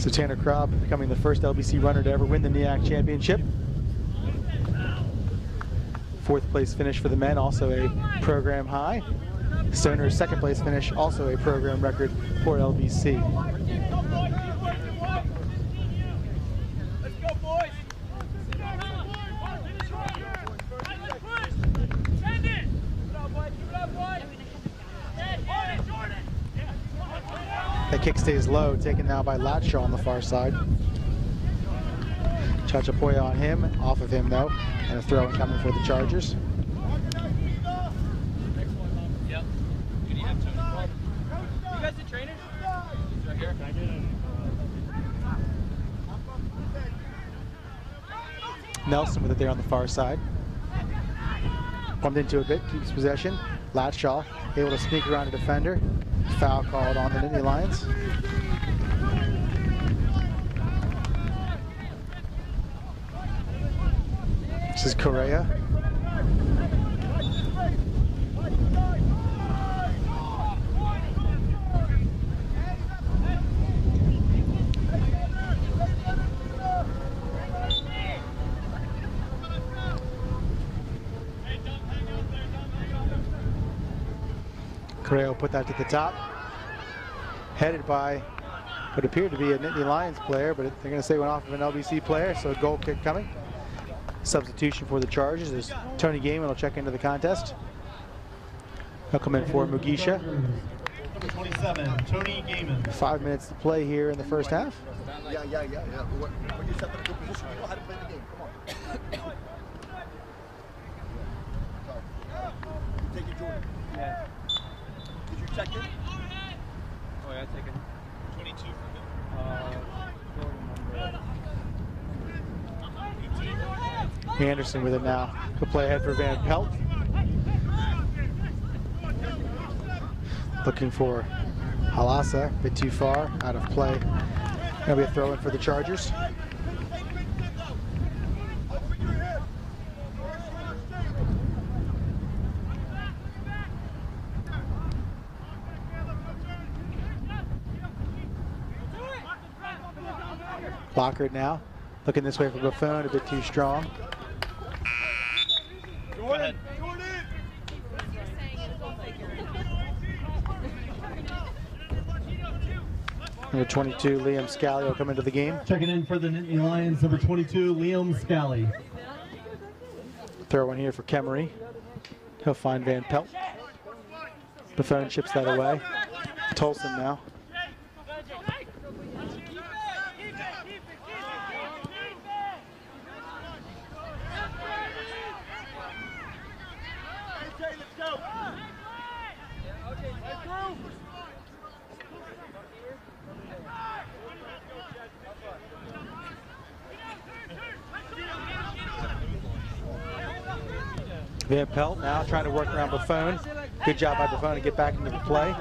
So Tanner Krob becoming the first LBC runner to ever win the NEAC championship. 4th place finish for the men, also a program high. Stoner's 2nd place finish, also a program record for LBC. Let's go, boys! The kick stays low, taken now by Latshaw on the far side. Chachapoya on him, off of him though, and a throw coming for the Chargers. Yep. Good, you have Tony. You guys the trainers? Right here. Nelson with it there on the far side. Bumped into a bit, keeps possession. Latshaw able to sneak around a defender. Foul called on the Nittany Lions. This is Correa. Correa will put that to the top. Headed by what appeared to be a Nittany Lions player, but they're going to say went off of an LBC player, so a goal kick coming. Substitution for the Chargers is Tony Gaiman will check into the contest. He'll come in for Mugisha. Number 27, Tony Gaiman. 5 minutes to play here in the first half. Yeah. When you step in a good position, you know how to play the game. Come on. Take it, Jordan. Yeah. Did you check in? Oh, yeah, take it. 22 for me. Anderson with it now. He'll play ahead for Van Pelt. Looking for Halasa, a bit too far, out of play. That'll be a throw in for the Chargers. Lockard now, looking this way for Buffon, a bit too strong. Jordan! Number 22, Liam Scally will come into the game. Checking in for the Nittany Lions, number 22, Liam Scally. Throw in here for Kemery. He'll find Van Pelt. Buffon chips that away. Tolson now. Van Pelt now trying to work around Buffon. Good job by Buffon to get back into the play.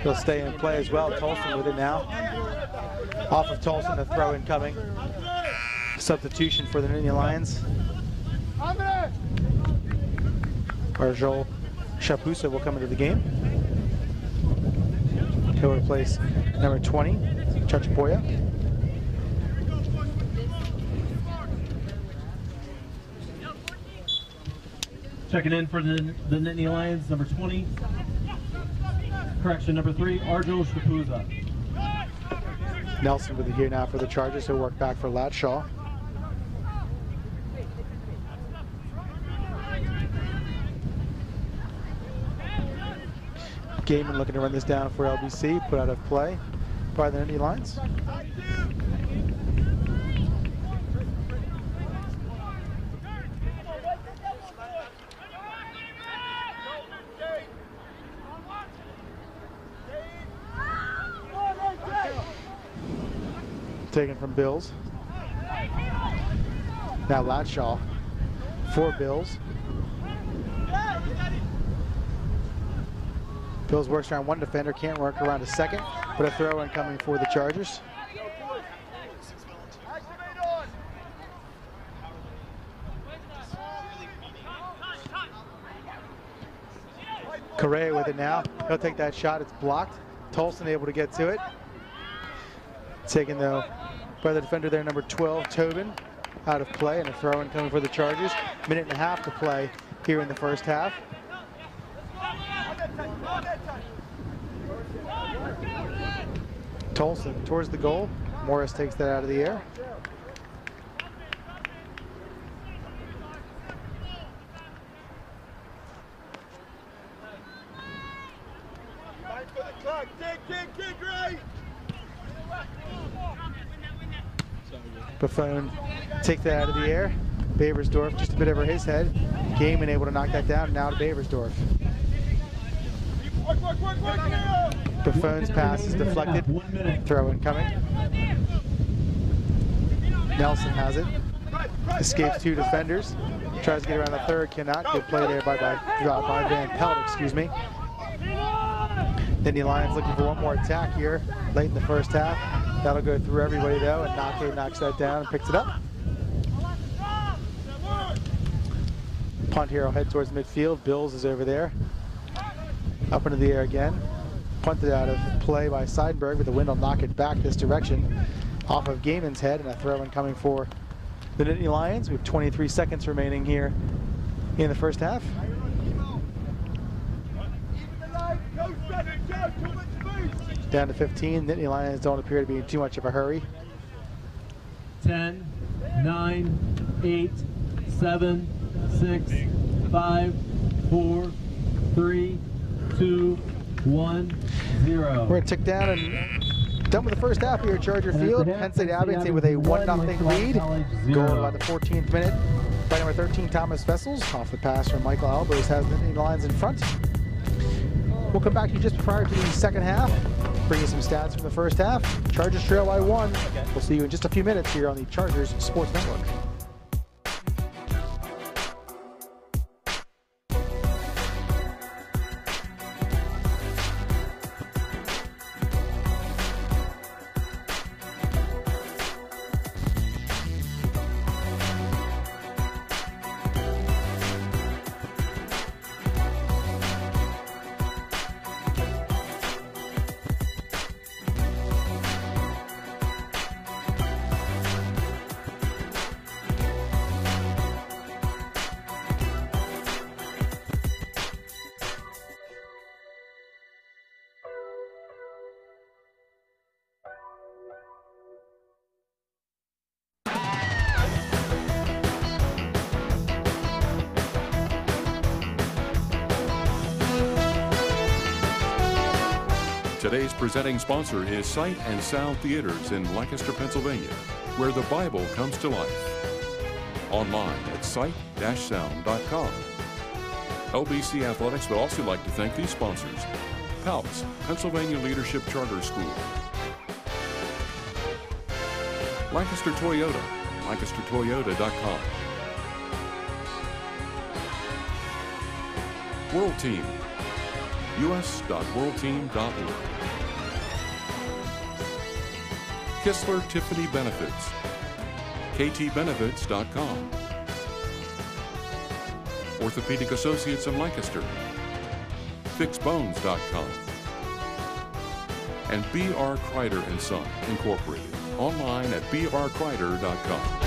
He'll stay in play as well. Tolson with it now. Off of Tolson, a throw incoming. Substitution for the Nittany Lions. Arjol Shapusa will come into the game. He'll replace number 20, Chachapoya. Checking in for the Nittany Lions, number 20. Correction, number 3, Arjol Shapusa. Nelson with it here now for the Chargers. He'll work back for Latshaw. Gaiman looking to run this down for LBC, put out of play by the Nittany Lions. Taken from Bills. Now Latshaw for Bills. Bills works around one defender, can't work around a second, but a throw in coming for the Chargers. Correa with it now. He'll take that shot. It's blocked. Tolson able to get to it. Taken though by the defender there, number 12, Tobin, out of play, and a throw in coming for the Chargers. Minute and a half to play here in the first half. Tolson towards the goal. Morris takes that out of the air. Buffon take that out of the air. Babersdorf just a bit over his head. Gaiman able to knock that down. Now to Babersdorf. Buffon's pass is deflected. Throw in coming. Nelson has it. Escapes two defenders. Tries to get around the third. Cannot. Good play there by Van Pelt, excuse me. Nittany Lions looking for one more attack here late in the first half. That'll go through everybody though, and Nake knocks that down and picks it up. Punt here will head towards midfield. Bills is over there. Up into the air again. Punted out of play by Seidenberg, but the wind will knock it back this direction. Off of Gaiman's head, and a throw in coming for the Nittany Lions. We have 23 seconds remaining here in the first half. Down to 15. Nittany Lions don't appear to be in too much of a hurry. 10, 9, 8, 7, 6, 5, 4, 3, 2, 1, 0. We're going to tick down and done with the first half here at Charger Field. Penn State Abington with a 1-0 lead. Goal by the 14th minute by number 13, Thomas Vessels. Off the pass from Michael Albers has the Nittany Lions in front. We'll come back to you just prior to the second half. Bring you some stats from the first half. Chargers trail by 1. We'll see you in just a few minutes here on the Chargers Sports Network. Today's presenting sponsor is Sight and Sound Theaters in Lancaster, Pennsylvania, where the Bible comes to life. Online at sight-sound.com. LBC Athletics would also like to thank these sponsors: PALS, Pennsylvania Leadership Charter School; Lancaster Toyota, lancastertoyota.com; World Team, us.worldteam.org; Kistler Tiffany Benefits, ktbenefits.com, Orthopedic Associates in Lancaster, fixbones.com, and B.R. Kreider & Son, Incorporated, online at brkreider.com.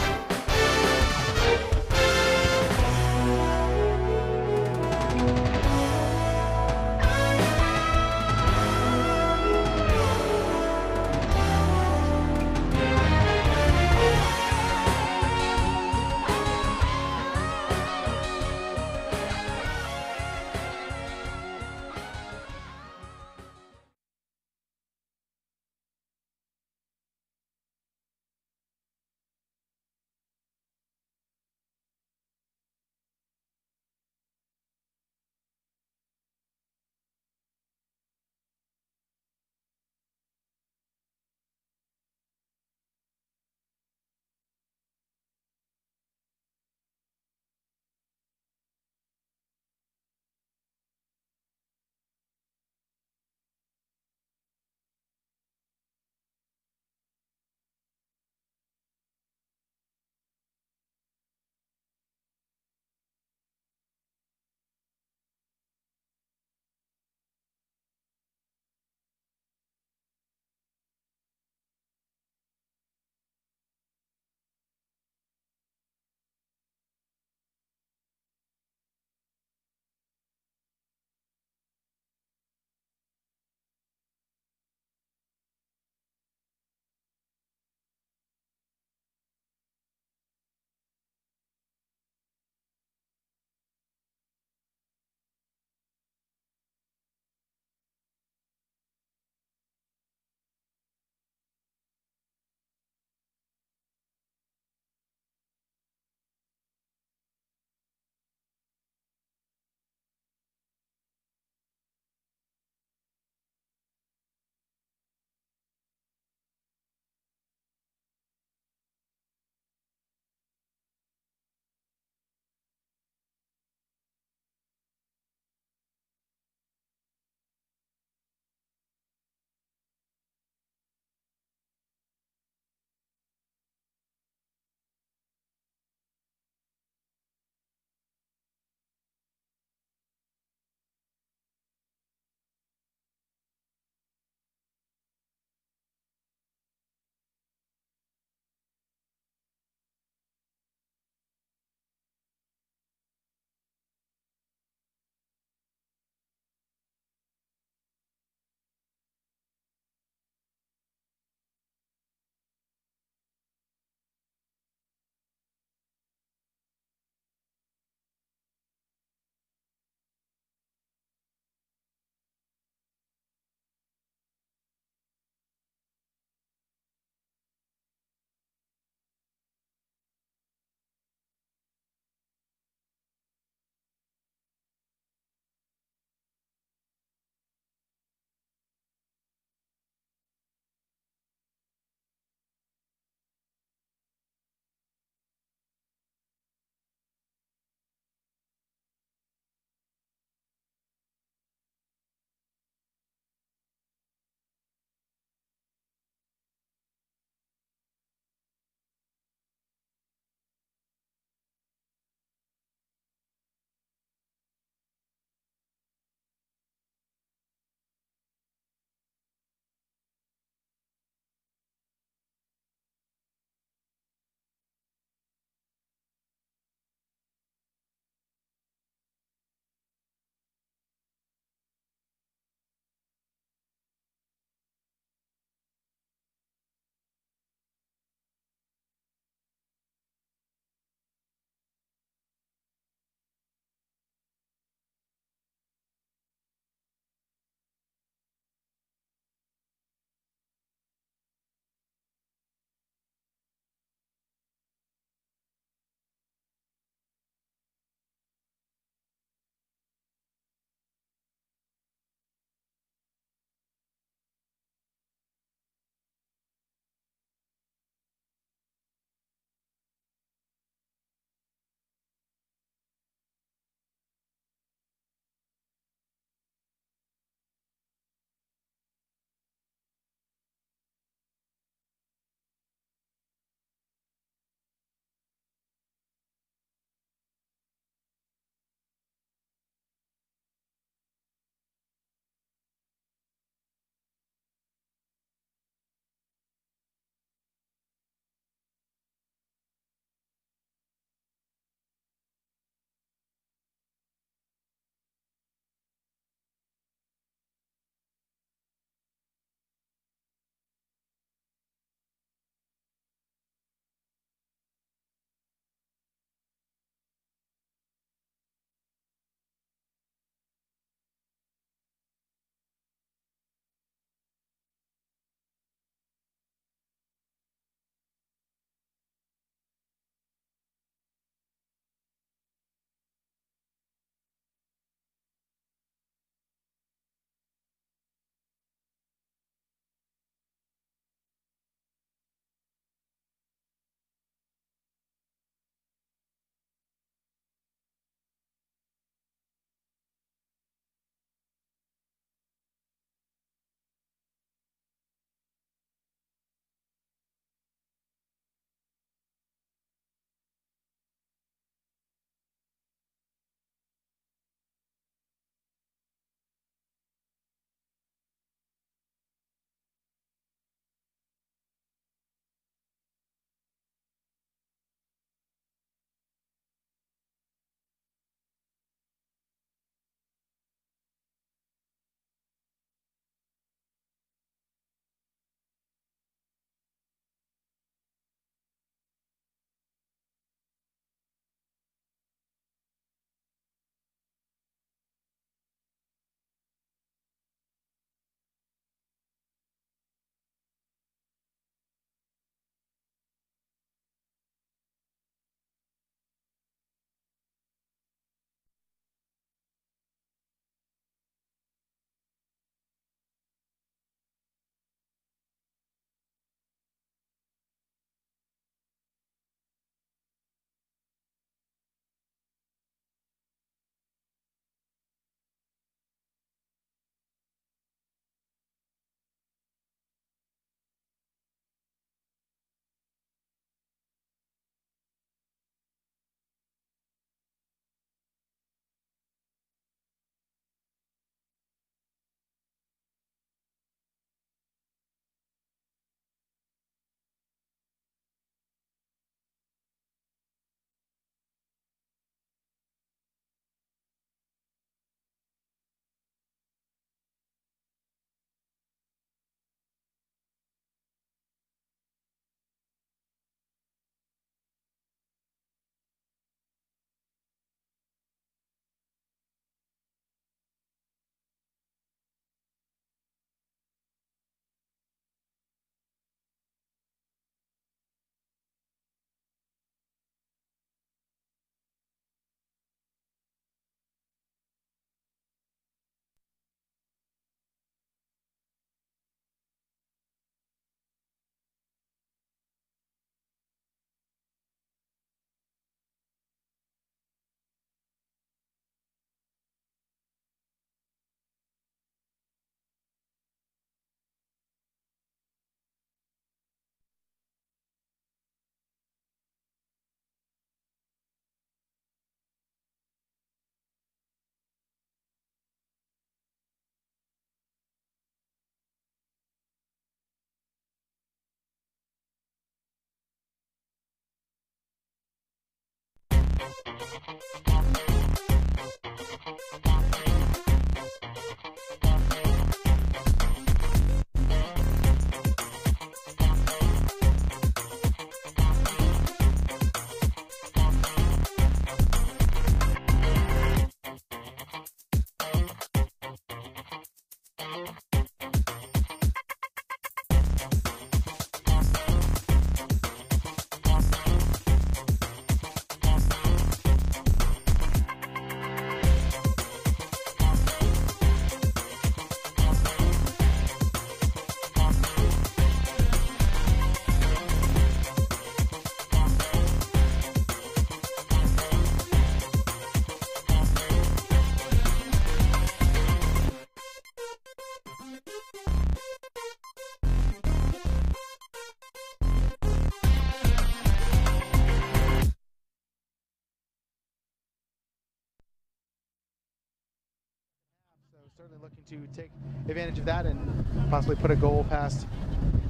Certainly looking to take advantage of that and possibly put a goal past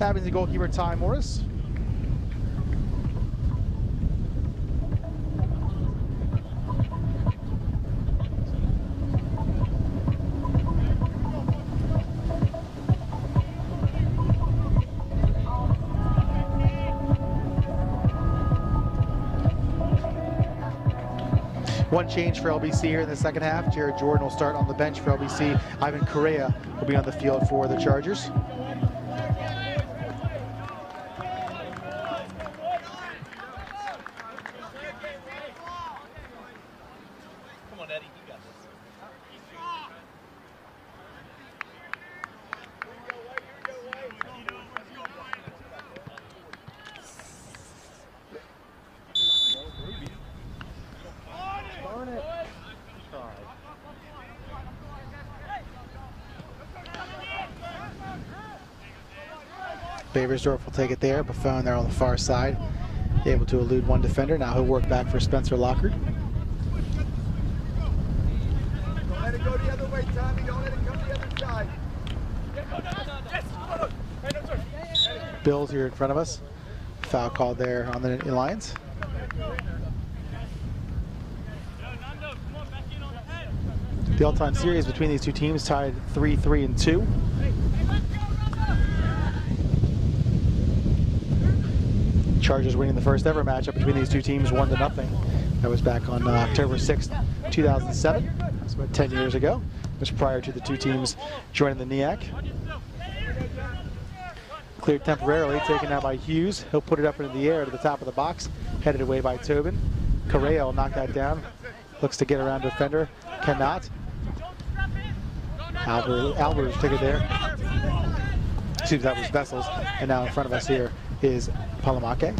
Abington goalkeeper Ty Morris. One change for LBC here in the second half. Jared Jordan will start on the bench for LBC. Ivan Correa will be on the field for the Chargers. Come on, Eddie, you got this. Baversdorf will take it there. Buffon there on the far side, able to elude one defender. Now he'll work back for Spencer Lockard. Don't let it go the other way, Tommy. Don't let it come the other side. Bills here in front of us. Foul called there on the Lions. The all-time series between these two teams tied 3-3-2. Chargers winning the first ever matchup between these two teams 1-0. That was back on October 6th, 2007. That's about 10 years ago. It was prior to the two teams joining the NEAC. Cleared temporarily, taken out by Hughes. He'll put it up into the air to the top of the box, headed away by Tobin. Correa will knock that down. Looks to get around defender, cannot. Albert took it there. Excuse me, that was Vessels. And now in front of us here is Palamake.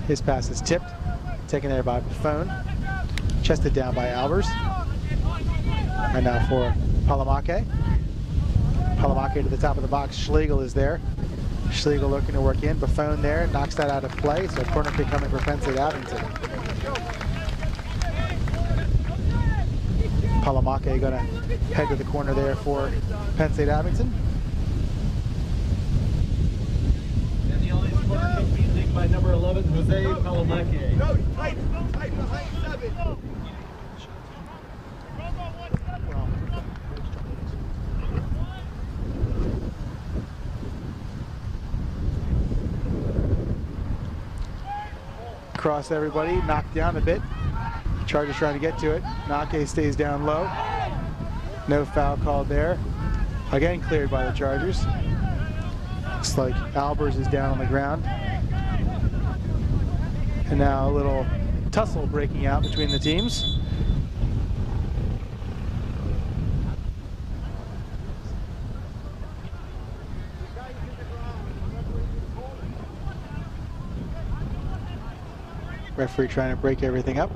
His pass is tipped, taken there by Buffon, chested down by Albers. And now for Palamake. Palamake to the top of the box. Schlegel is there. Schlegel looking to work in. Buffon there, knocks that out of play. So corner kick coming for Penn State Abington. Palamake going to head to the corner there for Penn State Abington. And the Alliance corner kick being taken by number 11, Jose Palamake. No, tight behind 7. Cross everybody, knocked down a bit. Chargers trying to get to it. Nake stays down low. No foul called there. Again cleared by the Chargers. Looks like Albers is down on the ground. And now a little tussle breaking out between the teams. Referee trying to break everything up.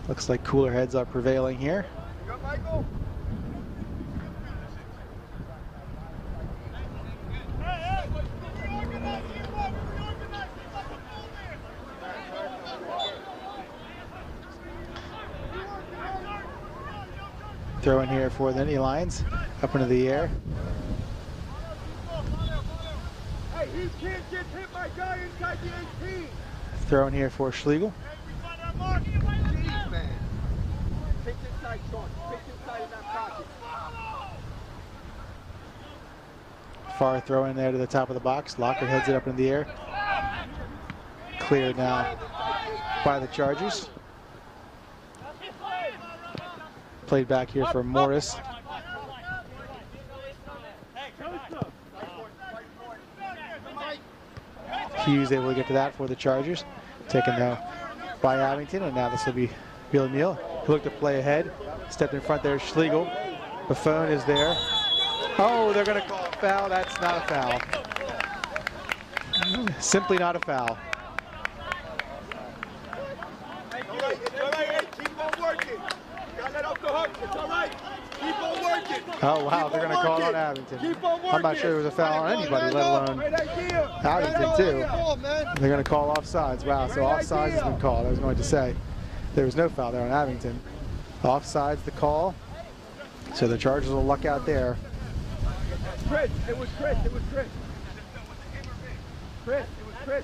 Looks like cooler heads are prevailing here. You got Michael? Throw in here for the Nittany Lions, up into the air. Hey, he can't just hit my guy inside the 18. Throw in here for Schlegel. Jeez, man. Pitch inside, Sean. Pitch inside in that pocket. Far throw in there to the top of the box. Locker heads it up in the air. Cleared now by the Chargers. Played back here for Morris. Hughes able to get to that for the Chargers. Taken now by Abington, and now this will be Villamil. He looked to play ahead. Stepped in front there, Schlegel. Buffon is there. Oh, they're going to call a foul. That's not a foul. Simply not a foul. All right, it's all right. Hey, keep on working. Got that off the hook. It's all right. Keep on working. Oh, wow, Keep they're on going to call working. on Abington. Keep on working. I'm not sure there was a foul on anybody, let alone Abington, too. They're going to call offsides. Wow, so offsides has been called. I was going to say there was no foul there on Abington. Offsides the call. So the Chargers will luck out there. Chris, it was Chris. It was Chris. Chris, it was Chris.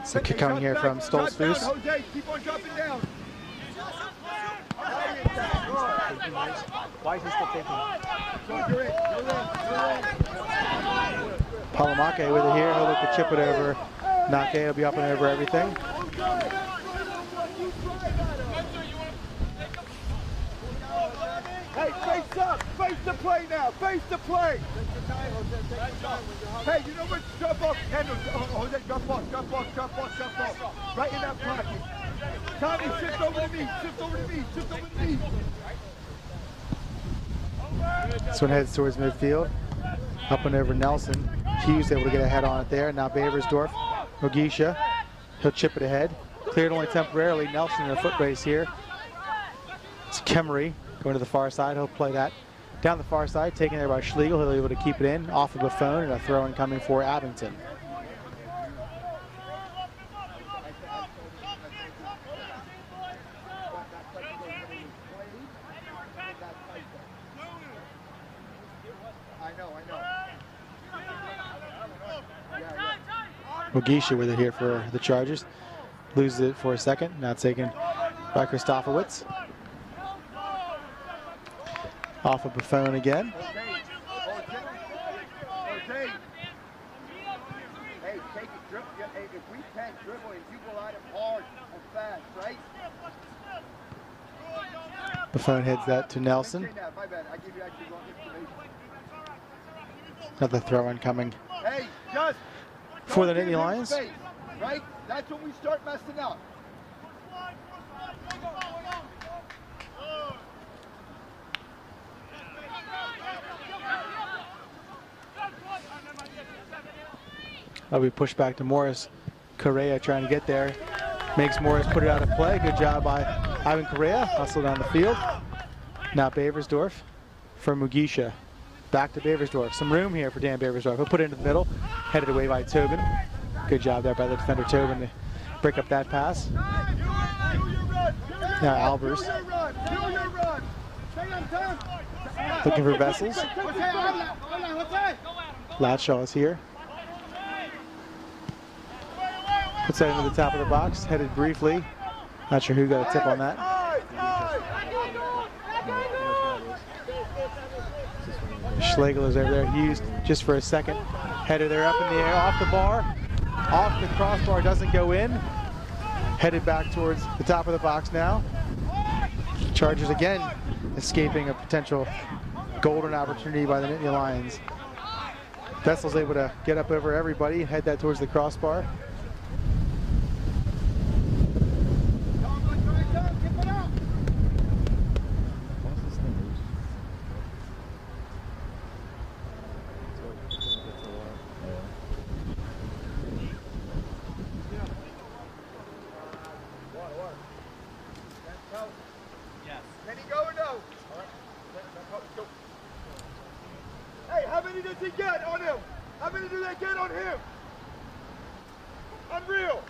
So kick coming here from Stoltzfus. Jose, keep on dropping down. Why is he still taking You're in. Palamake with it here. He'll look to chip it over. Nake will be up and over everything. Hey, face up. Face the play now. Face the play. Hey, you know what? Drop off. Handle. Jose, drop off. Drop off. Drop off. Drop off. Right in that pocket. Tommy, shift over to me. Shift over to me. Shift over to me. This one heads towards midfield. Up and over Nelson. Hughes able to get a head on it there. Now Baversdorf. Mogisha. He'll chip it ahead. Cleared only temporarily. Nelson in a foot race here. It's Kemery going to the far side. He'll play that down the far side. Taken there by Schlegel. He'll be able to keep it in. Off of Buffon, and a throw in coming for Abington. Mogisha with it here for the Chargers. Loses it for a second. Now taken by Christofowicz. Off of Buffon again. Hey, take it, dribble. Hey, if we can't dribble and you go at him hard and fast, right? Buffon heads that to Nelson. My bad. I give you actually wrong information. Another throw in coming Hey, just for the don't Nittany give him Lions. space, right? That's when we start messing up. That'll be pushed back to Morris. Correa trying to get there. Makes Morris put it out of play. Good job by Ivan Correa. Hustle down the field. Now Baversdorf for Mugisha. Back to Baversdorf. Some room here for Dan Baversdorf. He'll put it into the middle. Headed away by Tobin. Good job there by the defender Tobin to break up that pass. Now Albers. Looking for Vessels. Latshaw is here. Puts that into the top of the box. Headed briefly. Not sure who got a tip on that. Schlegel is over there. Hughes just for a second. Headed there up in the air. Off the bar. Off the crossbar. Doesn't go in. Headed back towards the top of the box now. Chargers again escaping a potential golden opportunity by the Nittany Lions. Vessel's able to get up over everybody and head that towards the crossbar. Can he go or no? Hey, how many does he get on him? How many do they get on him? Unreal.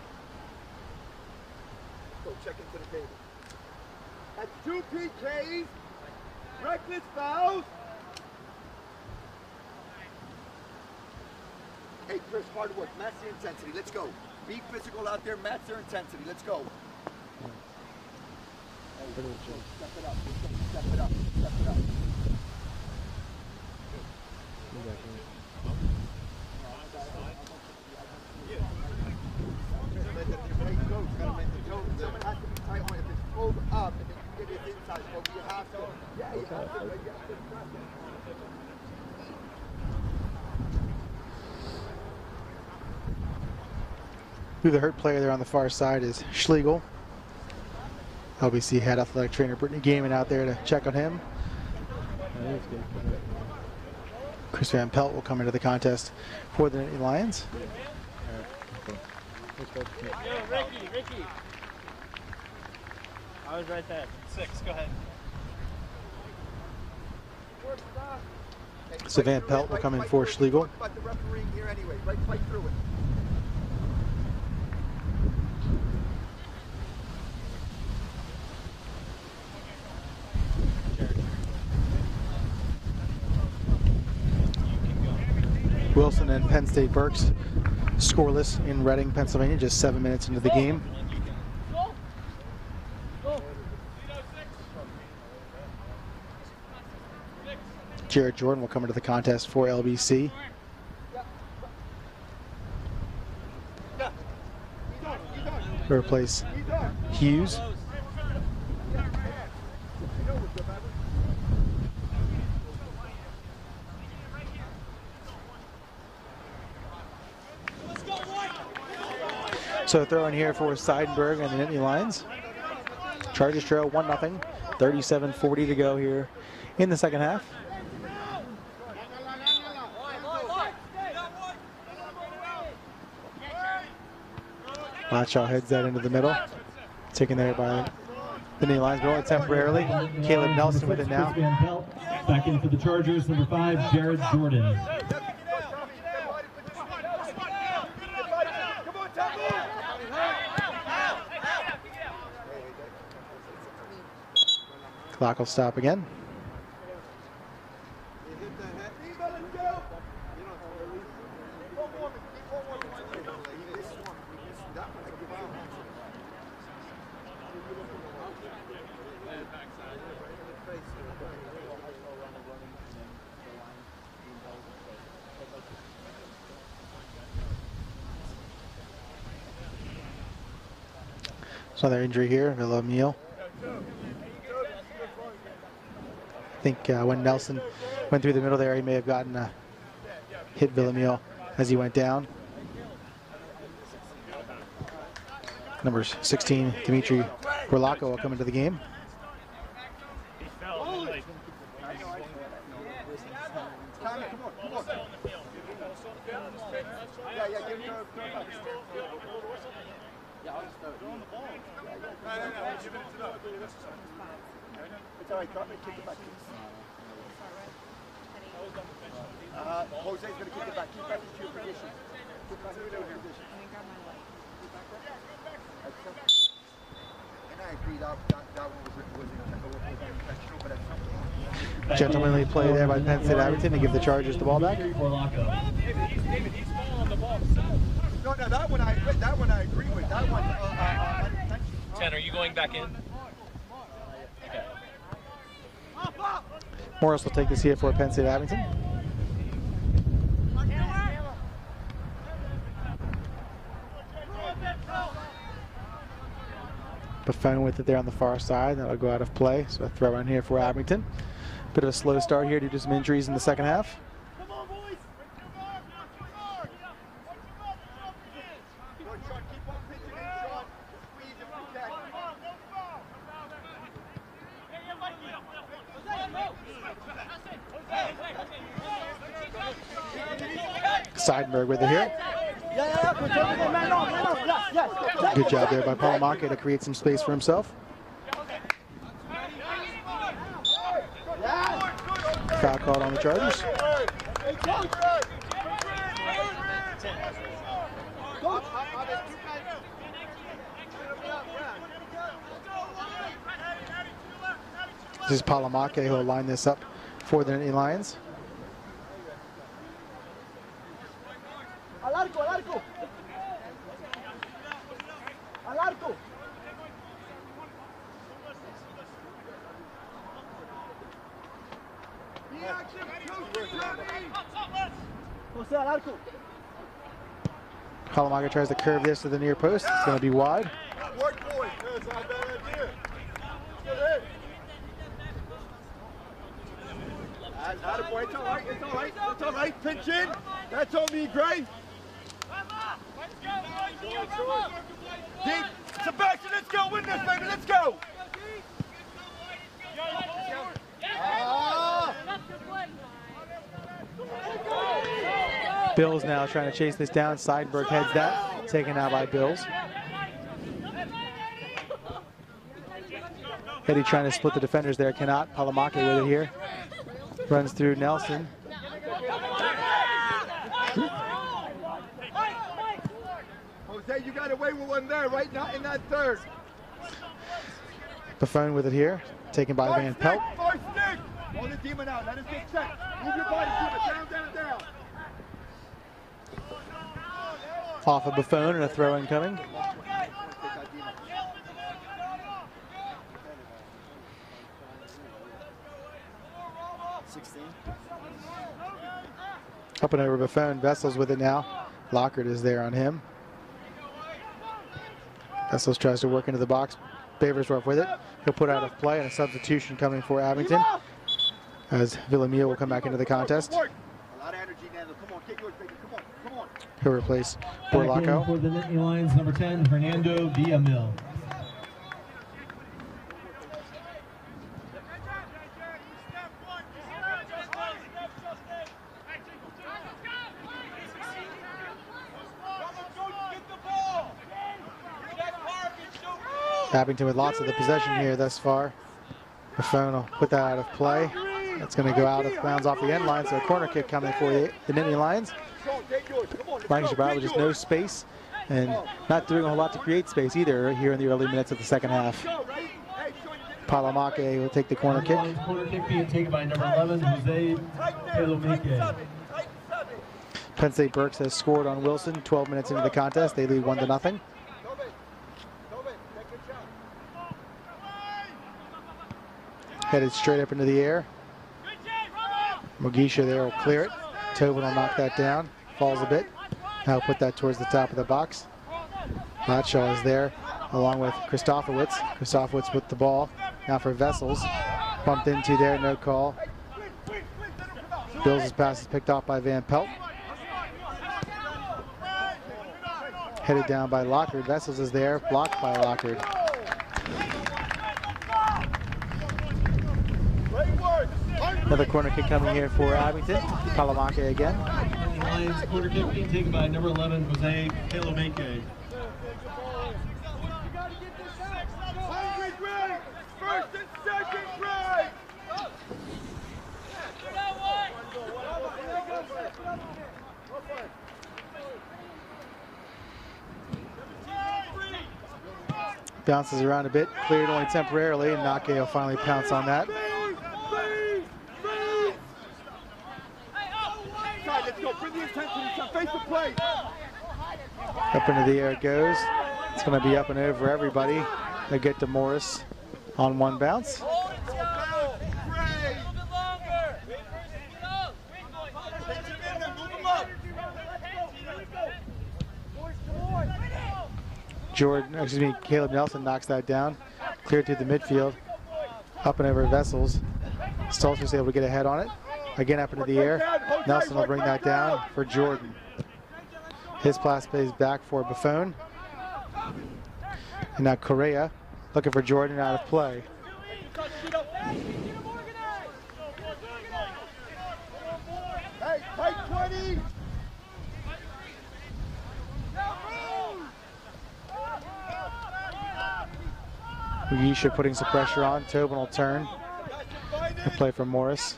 Go check into the table. That's 2 PKs, reckless fouls. Hey, Chris, hard work. Match their intensity. Let's go. Be physical out there. Match their intensity. Let's go. Step it up. Step it up. Step it up. Someone has to be tight on it. If it's pulled up and then you get it inside, you have to. Yeah, you have to. Who the hurt player there on the far side is Schlegel. LBC head athletic trainer Brittany Gaiman out there to check on him. Chris Van Pelt will come into the contest for the Nittany Lions. Yo, Ricky. I was right there. 6, go ahead. So Van Pelt will come in for Schlegel. But the refereeing here anyway, right? Fight through it. Wilson and Penn State Berks scoreless in Reading, Pennsylvania, just 7 minutes into the game. Jared Jordan will come into the contest for LBC. To replace Hughes. So throw in here for Seidenberg and the Nittany Lions. Chargers trail 1-0, 37:40 to go here in the second half. Latshaw heads that into the middle. Taken there by the Nittany Lions, but only temporarily. Caleb Nelson with it now. Back in for the Chargers, number 5, Jared Jordan. Clock will stop again. So another injury here, Villamil. I think when Nelson went through the middle there, he may have gotten a hit Villamil as he went down. Numbers 16, Dimitri Gorlako will come into the game. It's all right, drop it, kick it back. Jose's going to kick it back. Keep back into your position. Keep back into your position. And I agree that one was intentional, but at some point. Gentlemanly play there by Penn State Abington to give the Chargers the ball back. David, he's falling on the ball. No, that one I agree with. That one unintentional. 10, are you going back in? Morris will take this here for Penn State Abington. Buffon with it there on the far side. That'll go out of play. So a throw in here for Abington. Bit of a slow start here due to some injuries in the second half. Seidenberg with it here. Good job there by Palamake to create some space for himself. Foul called on the Chargers. This is Palamake who will line this up for the Nittany Lions. Kalamaga tries to curve this to the near post. It's going to be wide. Work, boys. That's not a bad idea. Get in. Attaboy. It's all right. It's all right. It's all right. Pinch in. That's on me, Gray. Deep. Sebastian, let's go. Win this, baby. Let's go. Bills now trying to chase this down. Seidenberg heads that. Taken out by Bills. Eddie trying to split the defenders there. Cannot. Palamake with it here. Runs through Nelson. Jose, you got away with one there, right? Not in that third. Buffon with it here. Taken by Van Pelt. First stick. Hold the demon out. Let us get checked. Move your body. Demon. Down, down, down. Off of Buffon and a throw incoming. Up and over Buffon. Vessels with it now. Lockhart is there on him. Vessels tries to work into the box. Baversdorf with it. He'll put out of play, and a substitution coming for Abington as Villamil will come back into the contest. He'll replace Borlaco. For the Nittany Lions, number 10, Fernando Villamil. Abington with lots of the possession here thus far. Buffon will put that out of play. That's going to go out of bounds off the end line, so a corner kick coming for the Nittany Lions. Lancaster Bible with just no space and not doing a whole lot to create space either here in the early minutes of the second half. Palamake will take the corner kick. Corner kick being taken by number 11, Jose Pelomike. Penn State Berks has scored on Wilson 12 minutes into the contest. They lead 1-0. Headed straight up into the air. Mugisha there will clear it. Tobin will knock that down. Falls a bit. Now put that towards the top of the box. Latshaw is there along with Christofowitz. Christofowitz with the ball. Now for Vessels. Bumped into there, no call. Bills' pass is picked off by Van Pelt. Headed down by Lockhart. Vessels is there, blocked by Lockhart. Another corner kick coming here for Abington. Palamake again. Lions corner kick being taken by number 11, Jose Pelomike. First and second grade. Bounces around a bit, cleared only temporarily, and Nake will finally pounce on that. Up into the air it goes. It's going to be up and over everybody. They get to Morris on one bounce. Caleb Nelson knocks that down. Cleared through the midfield. Up and over Vessels. Stoltz was able to get ahead on it. Again up into the air. Nelson will bring that down for Jordan. His pass plays back for Buffon. And now Correa looking for Jordan out of play. Hey, fight 20. Mugisha putting some pressure on. Tobin will turn. A play from Morris.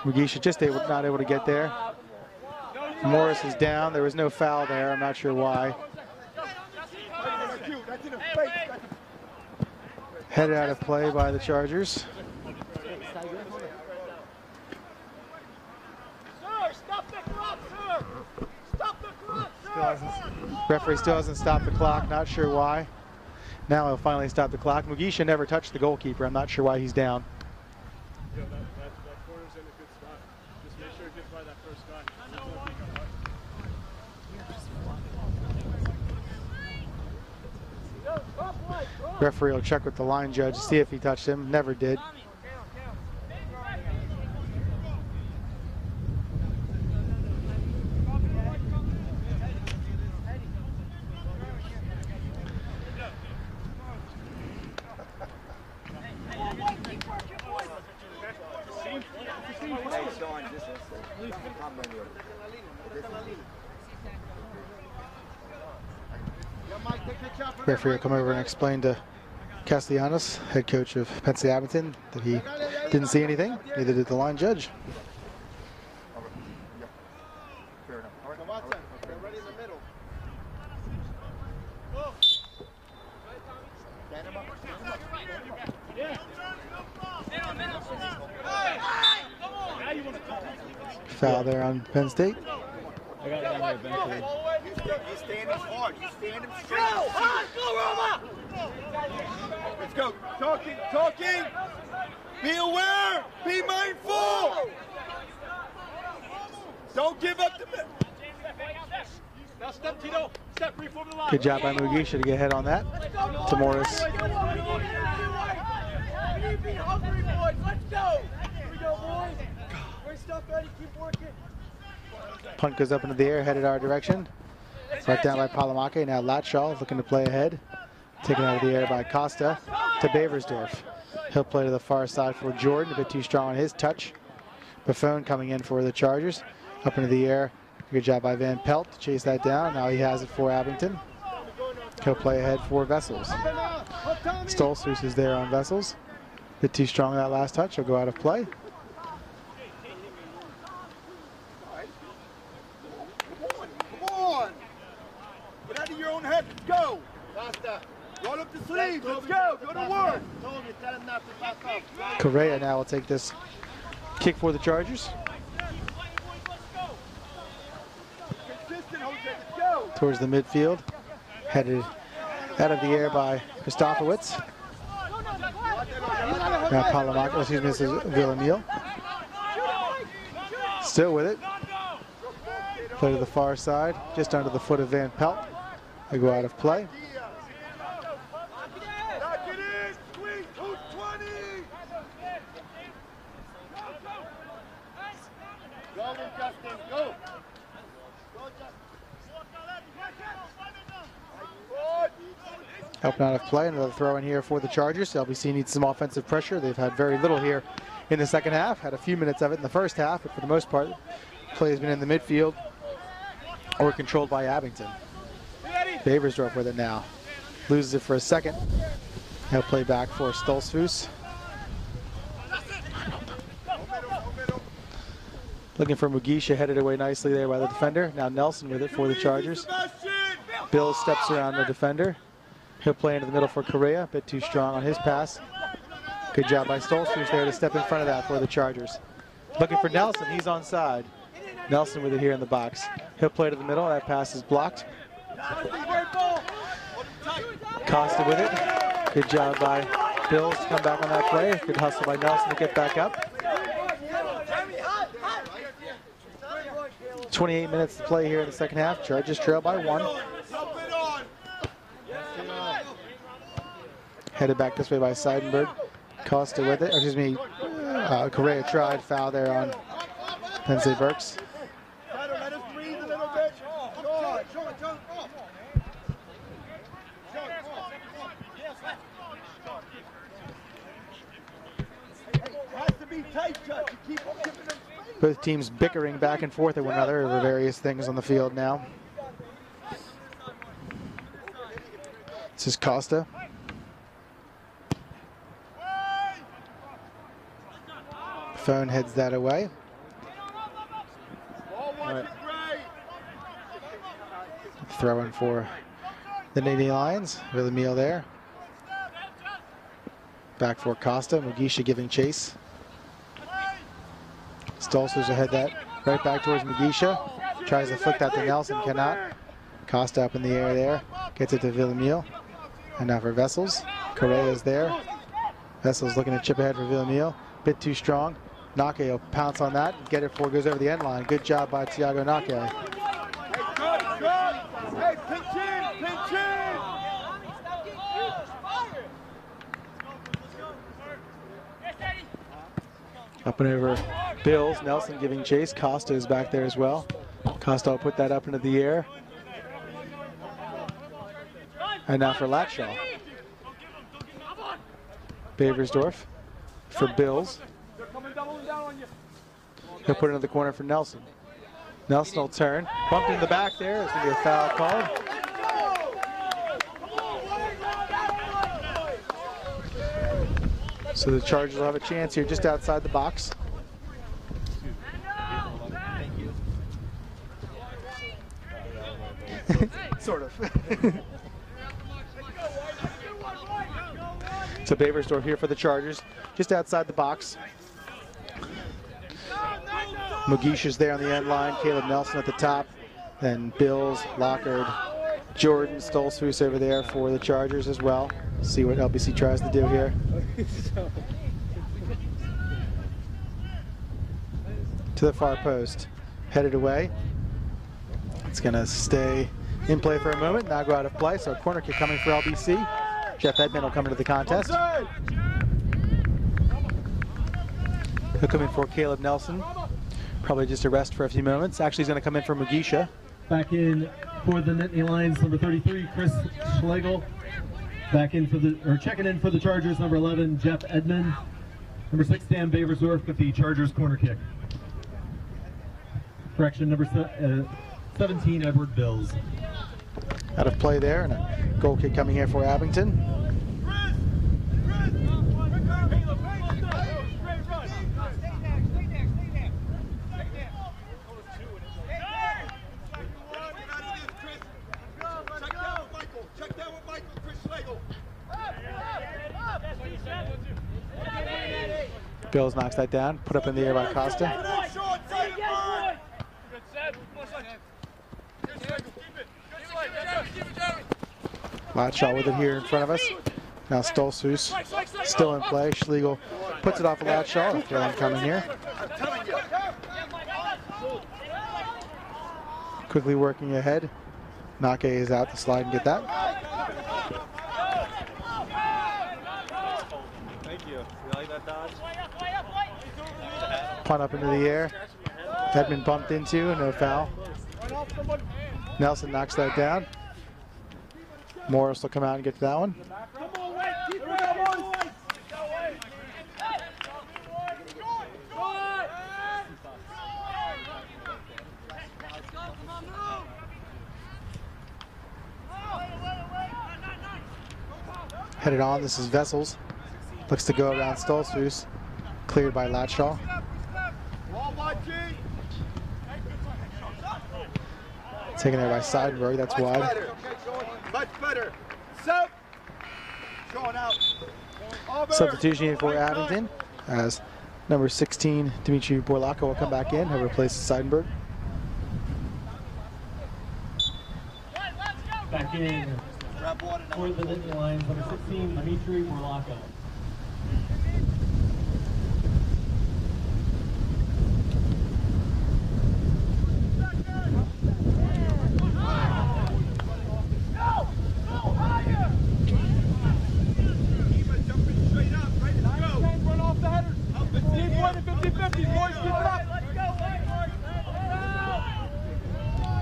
Mugisha just not able to get there. Morris is down. There was no foul there. I'm not sure why. Headed out of play by the Chargers. Referee still hasn't stopped the clock, not sure why. Now he'll finally stop the clock. Mugisha never touched the goalkeeper. I'm not sure why he's down. Yeah, that corner's in a good spot. Just make sure it gets by that first guy. Referee will check with the line judge to see if he touched him. Never did. Referee will come over and explain to Castellanos, head coach of Penn State Abington, that he didn't see anything. Neither did the line judge. Foul there on Penn State. I got down here eventually. You stand him hard. You stand him straight. Go, Roma! Let's go. Talking. Be aware. Be mindful. Don't give up the middle. Now step, Tito. Step, reform the line. Good job by Mugisha to get ahead on that. To Morris. Be hungry, boys. Let's go. Here we go, boys. Great stuff, Eddie. Keep working. Punt goes up into the air, headed our direction. Brought down by Palamake. Now Latshaw looking to play ahead. Taken out of the air by Costa to Baversdorf. He'll play to the far side for Jordan. A bit too strong on his touch. Buffon coming in for the Chargers. Up into the air. Good job by Van Pelt to chase that down. Now he has it for Abington. He'll play ahead for Vessels. Stolzfus is there on Vessels. A bit too strong on that last touch. He'll go out of play. Get out of your own head. Let's go. Roll up the sleeves. Let's go. Go to work. Correa now will take this kick for the Chargers. Consistent, Jose. Let's go. Towards the midfield. Headed out of the air by Christopherwitz. Now Palamake, excuse me, this is Villamil. Still with it. Play to the far side, just under the foot of Van Pelt. They go out of play. Knock it in. Squeeze. 220. Go, Justin. Go. Helping out of play, another throw in here for the Chargers. LBC needs some offensive pressure. They've had very little here in the second half. Had a few minutes of it in the first half, but for the most part, play has been in the midfield or controlled by Abington. Baversdorf with it now. Loses it for a second. He'll play back for Stolzfus. Looking for Mugisha, headed away nicely there by the defender. Now Nelson with it for the Chargers. Bill steps around the defender. He'll play into the middle for Correa, a bit too strong on his pass. Good job by Stolzfus there to step in front of that for the Chargers. Looking for Nelson, he's onside. Nelson with it here in the box. He'll play to the middle, that pass is blocked. Costa with it. Good job by Bills to come back on that play. Good hustle by Nelson to get back up. 28 minutes to play here in the second half. Chargers trail by 1. Headed back this way by Seidenberg. Costa with it. Excuse me, Correa tried. Foul there on Penn State Burks. Let us breathe a little bit. Has to be tight, Judge. You keep giving them space. Both teams bickering back and forth at one another over various things on the field now. This is Costa. Phone heads that away. Right. Throwing for the Navy Lions. Villamil there. Back for Costa. Mugisha giving chase. Stolzfus ahead that. Right back towards Mugisha. Tries to flick that to Nelson. Cannot. Costa up in the air there. Gets it to Villamil. And now for Vessels. Correa's there. Vessels looking to chip ahead for Villamil. Bit too strong. Nake will pounce on that. Get it before it goes over the end line. Good job by Tiago Nake. Hey, pinch in, pinch in. Up and over Bills. Nelson giving chase. Costa is back there as well. Costa will put that up into the air. And now for Latshaw. Baversdorf for Bills. He'll put it in the corner for Nelson. Nelson will turn. Bumped in the back there. There's going to be a foul called. So the Chargers will have a chance here just outside the box. Sort of. So Baversdorf here for the Chargers, just outside the box. Mugish is there on the end line. Caleb Nelson at the top. Then Bills, Lockard, Jordan, Stolzfus over there for the Chargers as well. See what LBC tries to do here. To the far post. Headed away. It's going to stay in play for a moment. Now go out of play. So a corner kick coming for LBC. Jeff Edmond will come into the contest. He'll come in for Caleb Nelson. Probably just a rest for a few moments. Actually, he's going to come in for Mugisha. Back in for the Nittany Lions, number 33, Chris Schlegel. Back in for checking in for the Chargers, number 11, Jeff Edmond. Number 6, Dan Baversdorf with the Chargers corner kick. Correction, number 17, Edward Bills. Out of play there, and a goal kick coming here for Abington. Bills knocks that down, put up in the air by Costa. Latshaw with it here in front of us. Now Stolzfus still in play. Schlegel puts it off of Latshaw. Throw in coming here. Quickly working ahead. Nake is out to slide and get that. Thank you. You like that dodge? Punt up into the air. Edmond bumped into, no foul. Nelson knocks that down. Morris will come out and get to that one. Headed on, this is Vessels. Looks to go around Stolzfus. Cleared by Latshaw. Taken there by Seidenberg, that's wide. Much better. Substitution here for Abington as number 16, Dimitri Borlaka, will come back in. He'll replace Seidenberg. Back in for the Nittany Lions, number 16, Dimitri Borlaka.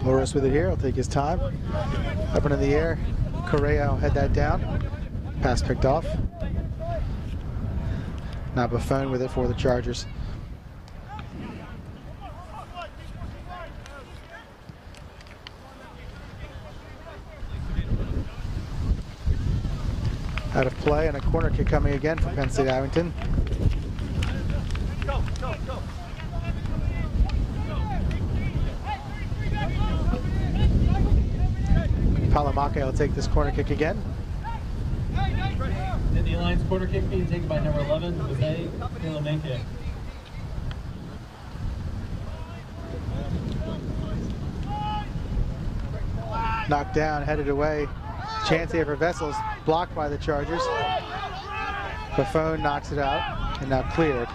Morris with it here, he'll take his time. Up and in the air, Correa will head that down. Pass picked off. Now Buffon with it for the Chargers. Out of play, and a corner kick coming again for Penn State Abington. Go, go, go. Palamake will take this corner kick again. Nittany Lions corner kick being taken by number 11, Jose Kilamenke. Knocked down, headed away. Chance here for Vessels, blocked by the Chargers. Buffon knocks it out and now cleared.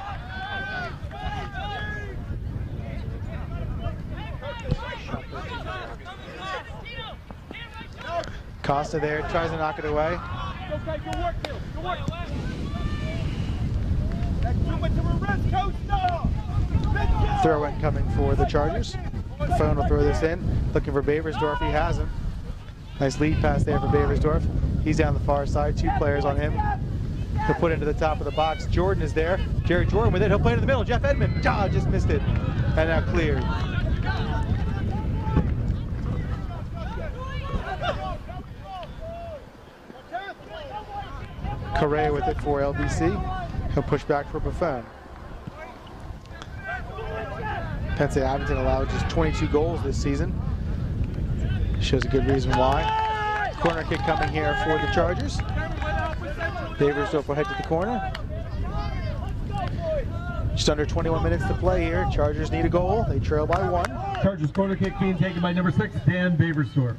Costa there, tries to knock it away. Okay, good work, Bill. Good work. That's too much of a risk, Coach. No. Throw in coming for the Chargers. Buffon will throw this in, looking for Baversdorf. He has him. Nice lead pass there for Baversdorf. He's down the far side, 2 players on him. He'll put it into the top of the box. Jordan is there. Jerry Jordan with it. He'll play it in the middle. Jeff Edmond, just missed it. And now cleared. Correa with it for LBC. He'll push back for Buffon. Penn State Abington allowed just 22 goals this season. Shows a good reason why. Corner kick coming here for the Chargers. Baversdorf will head to the corner. Just under 21 minutes to play here. Chargers need a goal. They trail by 1. Chargers corner kick being taken by number 6, Dan Baversdorf.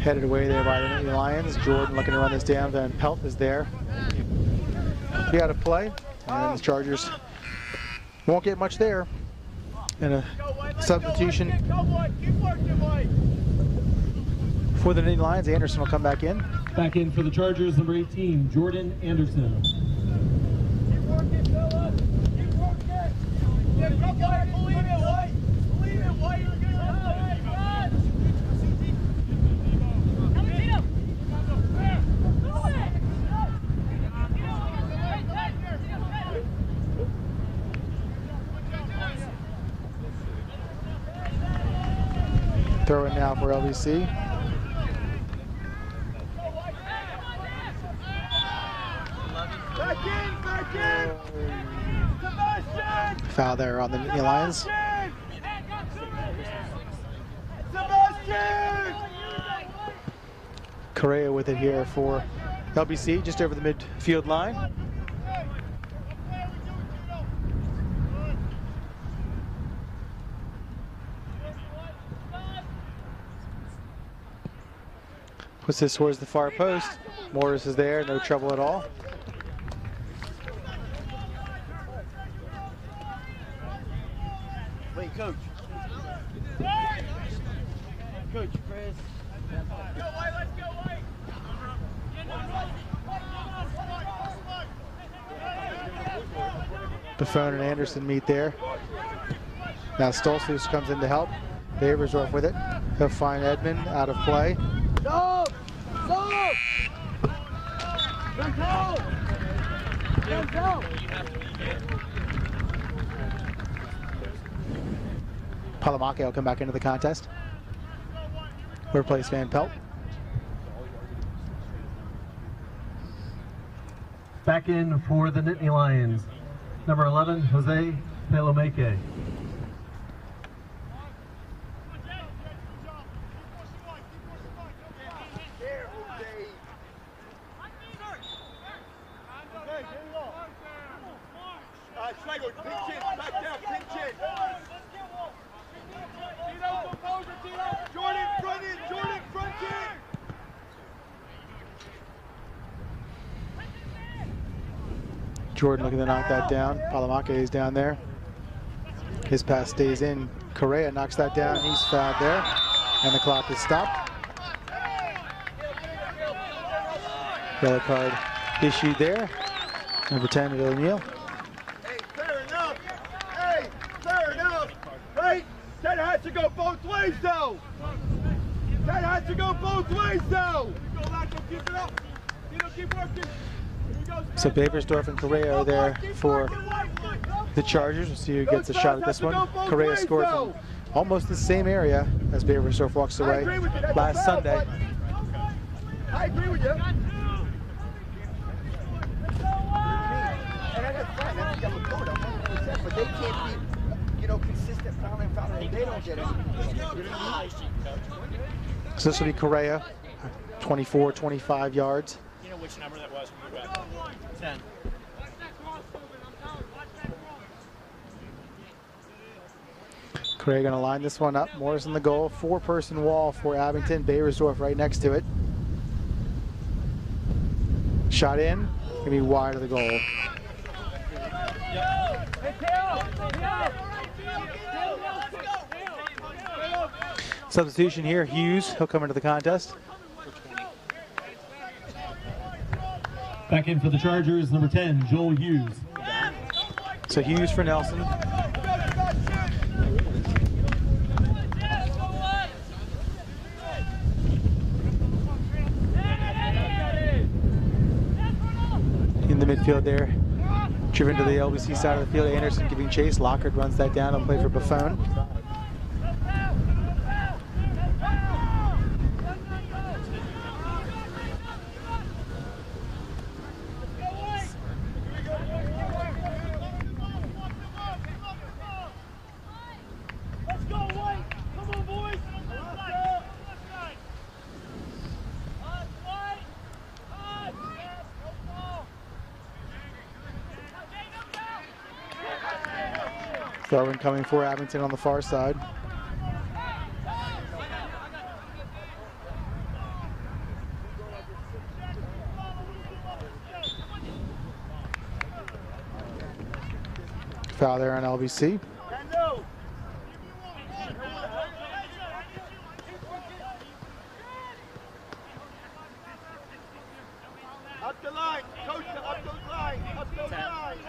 Headed away there by the Nittany Lions. Jordan looking to run this down. Van Pelt is there. Be out of play. And the Chargers won't get much there. And a substitution for the Nittany Lions. Anderson will come back in. Back in for the Chargers, number 18, Jordan Anderson. Keep working, Philip. Keep working. Believe it, White. Believe it, White. Throw in now for LBC. Back in! Sebastian! Foul there on the Nittany Lions. Sebastian! Correa with it here for LBC, just over the midfield line. Puts this towards the far post. Morris is there, no trouble at all. Wait, Coach. Coach, Chris. Go, White, let's go, White. Buffon and Anderson meet there. Now Stoltzfus comes in to help. Baversdorf with it. He'll find Edmond out of play. Stop! Stop! Let's go! Let's go! Palamake will come back into the contest. Replace Van Pelt. Back in for the Nittany Lions, number 11, Jose Pelomeke. Schlegel, pinch in, back down, pinch in. Jordan, front in, Jordan, front in. Jordan looking to knock that down. Palamake is down there. His pass stays in. Correa knocks that down. He's fouled there. And the clock is stopped. Yellow card issued there. Number 10, Will Neal. Hey, fair enough. Hey, fair enough. Right? That has to go both ways, though. That has to go both ways, though. Keep it up. Keep working. So Baversdorf and Correa are there for the Chargers. We'll see who gets a shot at this one. Correa scored from almost the same area as Baversdorf walks away last Sunday. I agree with you. but they can't be, you know, consistent fouling, and they don't get it. So this will be Correa, 24, 25 yards. You know which number that was when we were back? 10. Correa going to line this one up. Morris in the goal. 4-person wall for Abington. Bayersdorf right next to it. Shot in. Going to be wide of the goal. Substitution here. Hughes. He'll come into the contest. Back in for the Chargers, number 10, Joel Hughes. So Hughes for Nelson. In the midfield there, driven to the LBC side of the field. Anderson giving chase. Lockhart runs that down and play for Buffon. Throw-in coming for Abington on the far side. Foul there on LBC. Up the line, coach, up those lines, up those lines.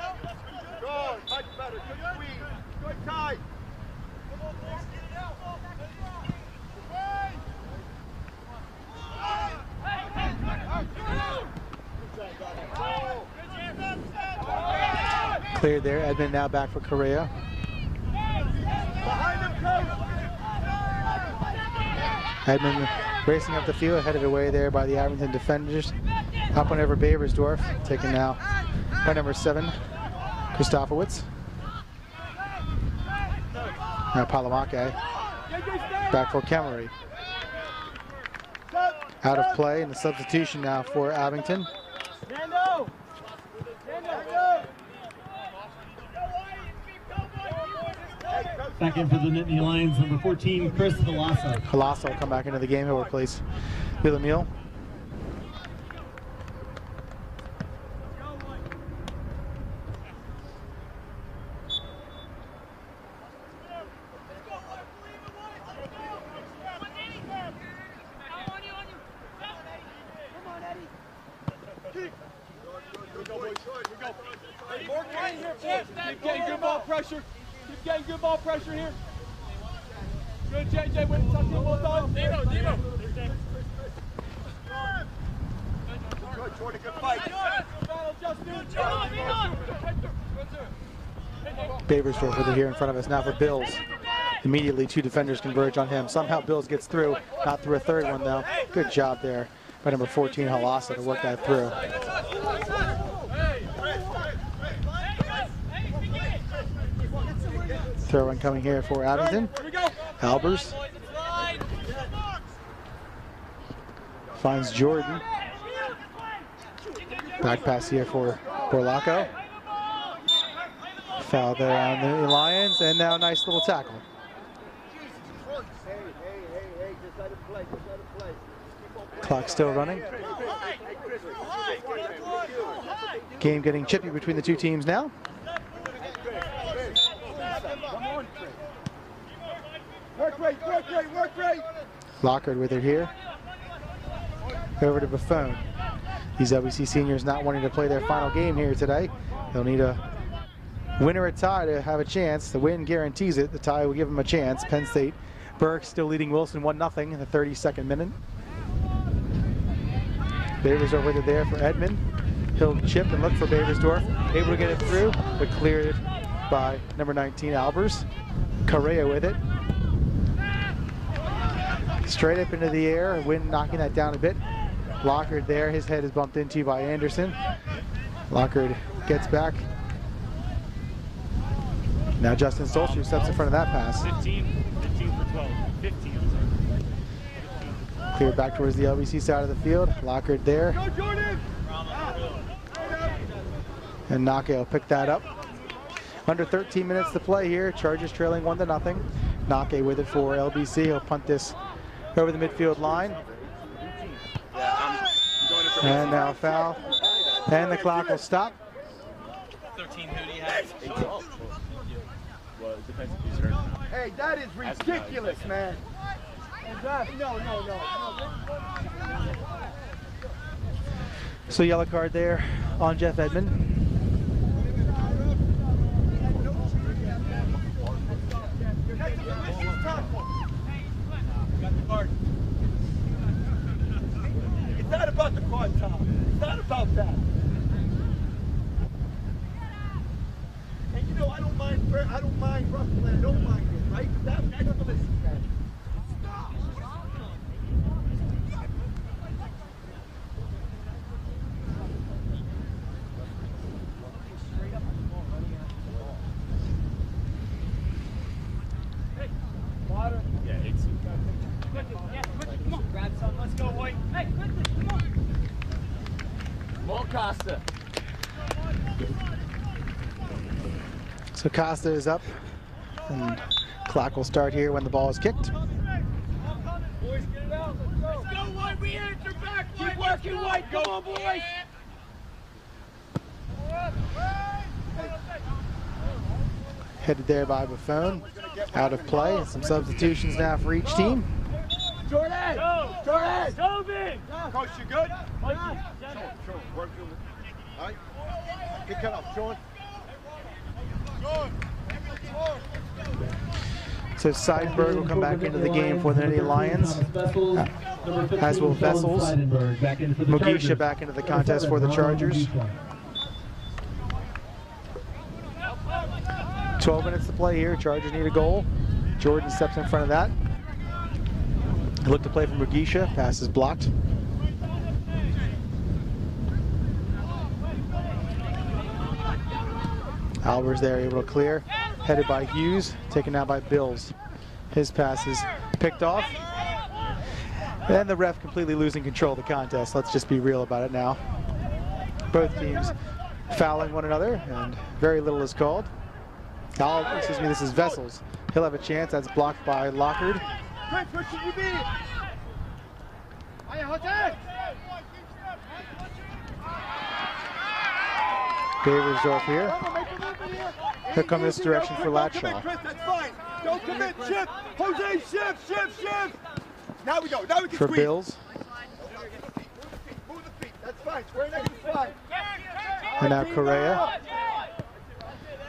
Good, much better, good squeeze, good tie. Cleared there. Edmond now back for Correa. Behind him, coach. Edmond racing up the field, headed away there by the Abington defenders. Up on over Bayersdorf, taken now by number 7, Christofowitz. Now Palamake back for Kemery. Out of play, and the substitution now for Abington. Back in for the Nittany Lions, number 14, Chris Halasso. Halasso will come back into the game. He'll replace Villamil. Keep getting good ball pressure. Keep getting good ball pressure here. Good, JJ, with the tuck in, well done. Devo. Good, Jordan, good fight. Bayersdorf with it here in front of us now for Bills. Immediately 2 defenders converge on him. Somehow Bills gets through, not through a third one though. Good job there by number 14, Halasso, to work that through. Throw-in coming here for Abington. Albers finds Jordan. Back pass here for Borlaco. Foul there on the Lions, and now a nice little tackle. Hey, just let him play, Clock still running. Game getting chippy between the 2 teams now. Work rate. Lockhart with it here. Over to Buffon. These LBC seniors not wanting to play their final game here today. They'll need a win or a tie to have a chance. The win guarantees it. The tie will give them a chance. Penn State Burke still leading Wilson 1-0 in the 32nd minute. Bayersdorf with it there for Edmond. He'll chip and look for Bayersdorf. Able to get it through, but cleared by number 19, Albers. Correa with it. Straight up into the air, wind knocking that down a bit. Lockhart there, his head is bumped into by Anderson. Lockhart gets back. Now Justin Stolster steps in front of that pass. 15 for 12. 15, I'm sorry. Clear back towards the LBC side of the field. Lockard there. Go, Jordan! And Nake will pick that up. Under 13 minutes to play here. Chargers trailing 1-0. Nake with it for LBC. He'll punt this over the midfield line. And now foul. And the clock will stop. 13, who do you have? 12. Well, it depends if he's hurt or not. Hey, that is ridiculous, man. No. So yellow card there on Jeff Edmond. It's not about the card, Tom. It's not about that. And you know, I don't mind ruffling. I don't mind it, right? But that's the listen, man. Stop. Yeah, 18. Come on. Grab some. Let's go, White. Hey, quickly, come on. Come on, Costa. So Costa is up. And clock will start here when the ball is kicked. Boys, get it out. Let's go, White. We answer back, White. Keep working, White. Come on, boys. Headed there by Buffon. Out of play. Some substitutions now for each team. Jordan! Jordan! Go, big. Coach, you good? Sure. Work through it. All right. Get cut off, Sean. So Seidenberg will come back into the game for the Nittany Lions, as will Vessels. Mugisha back into the contest for the Chargers. 12 minutes to play here. Chargers need a goal. Jordan steps in front of that. Look to play for Mugisha. Pass is blocked. Albers there, able to clear. Headed by Hughes, taken out by Bills. His pass is picked off. And the ref completely losing control of the contest. Let's just be real about it now. Both teams fouling one another, and very little is called. This is Vessels. He'll have a chance. That's blocked by Lockard. Baversdorf here. He'll come this direction for Latshaw. That's fine. Don't commit. Shift. Jose, shift. Now we go. Now we can For squeeze. Bills. Move the feet. That's fine. Square next to slide. And now Correa.